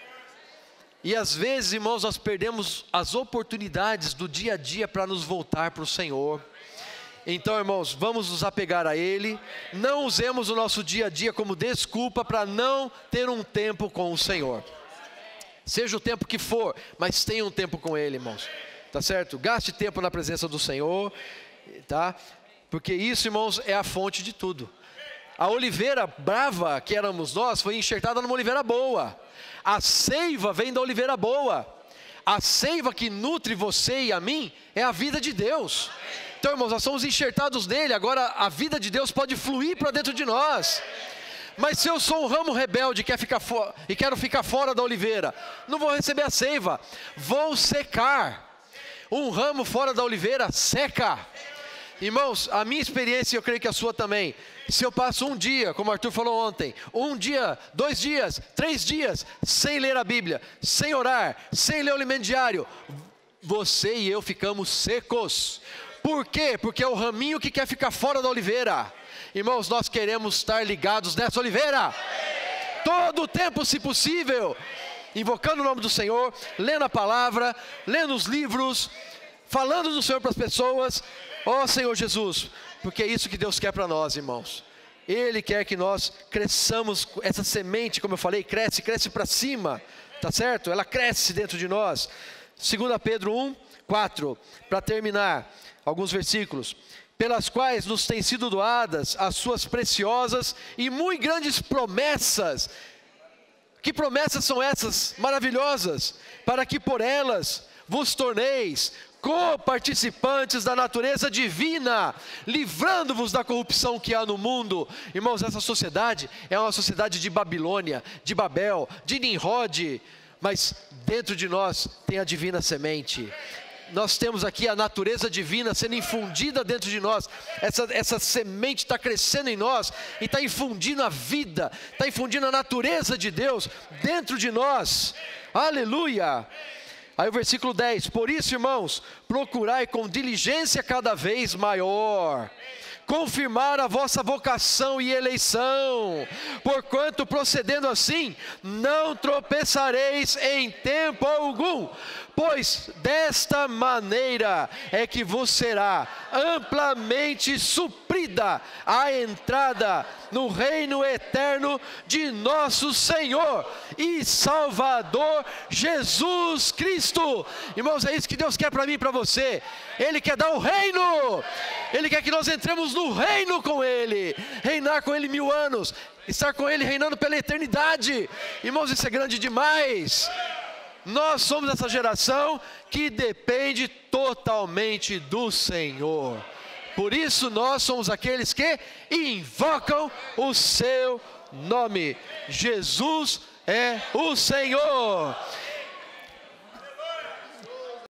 E às vezes, irmãos, nós perdemos as oportunidades do dia a dia para nos voltar para o Senhor. Então, irmãos, vamos nos apegar a Ele. Não usemos o nosso dia a dia como desculpa para não ter um tempo com o Senhor. Seja o tempo que for, mas tenha um tempo com Ele, irmãos. Tá certo? Gaste tempo na presença do Senhor, tá? Porque isso, irmãos, é a fonte de tudo. A oliveira brava que éramos nós foi enxertada numa oliveira boa. A seiva vem da oliveira boa. A seiva que nutre você e a mim é a vida de Deus. Então, irmãos, nós somos enxertados nele. Agora a vida de Deus pode fluir para dentro de nós. Mas se eu sou um ramo rebelde e quero ficar fora da oliveira, não vou receber a seiva, vou secar. Um ramo fora da oliveira seca. Irmãos, a minha experiência, eu creio que a sua também, se eu passo um dia, como o Arthur falou ontem, um dia, 2 dias, 3 dias, sem ler a Bíblia, sem orar, sem ler o alimento diário, você e eu ficamos secos. Por quê? Porque é o raminho que quer ficar fora da oliveira. Irmãos, nós queremos estar ligados nessa oliveira, todo o tempo, se possível, invocando o nome do Senhor, lendo a palavra, lendo os livros, falando do Senhor para as pessoas. Ó Senhor Jesus, porque é isso que Deus quer para nós, irmãos. Ele quer que nós cresçamos, essa semente, como eu falei, cresce para cima, tá certo? Ela cresce dentro de nós. 2 Pedro 1, 4, para terminar, alguns versículos. Pelas quais nos têm sido doadas as suas preciosas e muito grandes promessas. Que promessas são essas maravilhosas? Para que por elas vos torneis co-participantes da natureza divina, livrando-vos da corrupção que há no mundo. Irmãos, essa sociedade é uma sociedade de Babilônia, de Babel, de Nimrod, mas dentro de nós tem a divina semente. Nós temos aqui a natureza divina sendo infundida dentro de nós. Essa semente está crescendo em nós e está infundindo a vida, está infundindo a natureza de Deus dentro de nós. Aleluia! Aí o versículo 10, por isso, irmãos, procurai com diligência cada vez maior confirmar a vossa vocação e eleição, porquanto procedendo assim, não tropeçareis em tempo algum, pois desta maneira é que vos será amplamente suprida a entrada no reino eterno de nosso Senhor e Salvador Jesus Cristo. Irmãos, é isso que Deus quer para mim e para você. Ele quer dar o reino, Ele quer que nós entremos no reino com Ele, reinar com Ele 1000 anos, estar com Ele reinando pela eternidade. Irmãos, isso é grande demais. Nós somos essa geração que depende totalmente do Senhor. Por isso nós somos aqueles que invocam o seu nome. Jesus é o Senhor.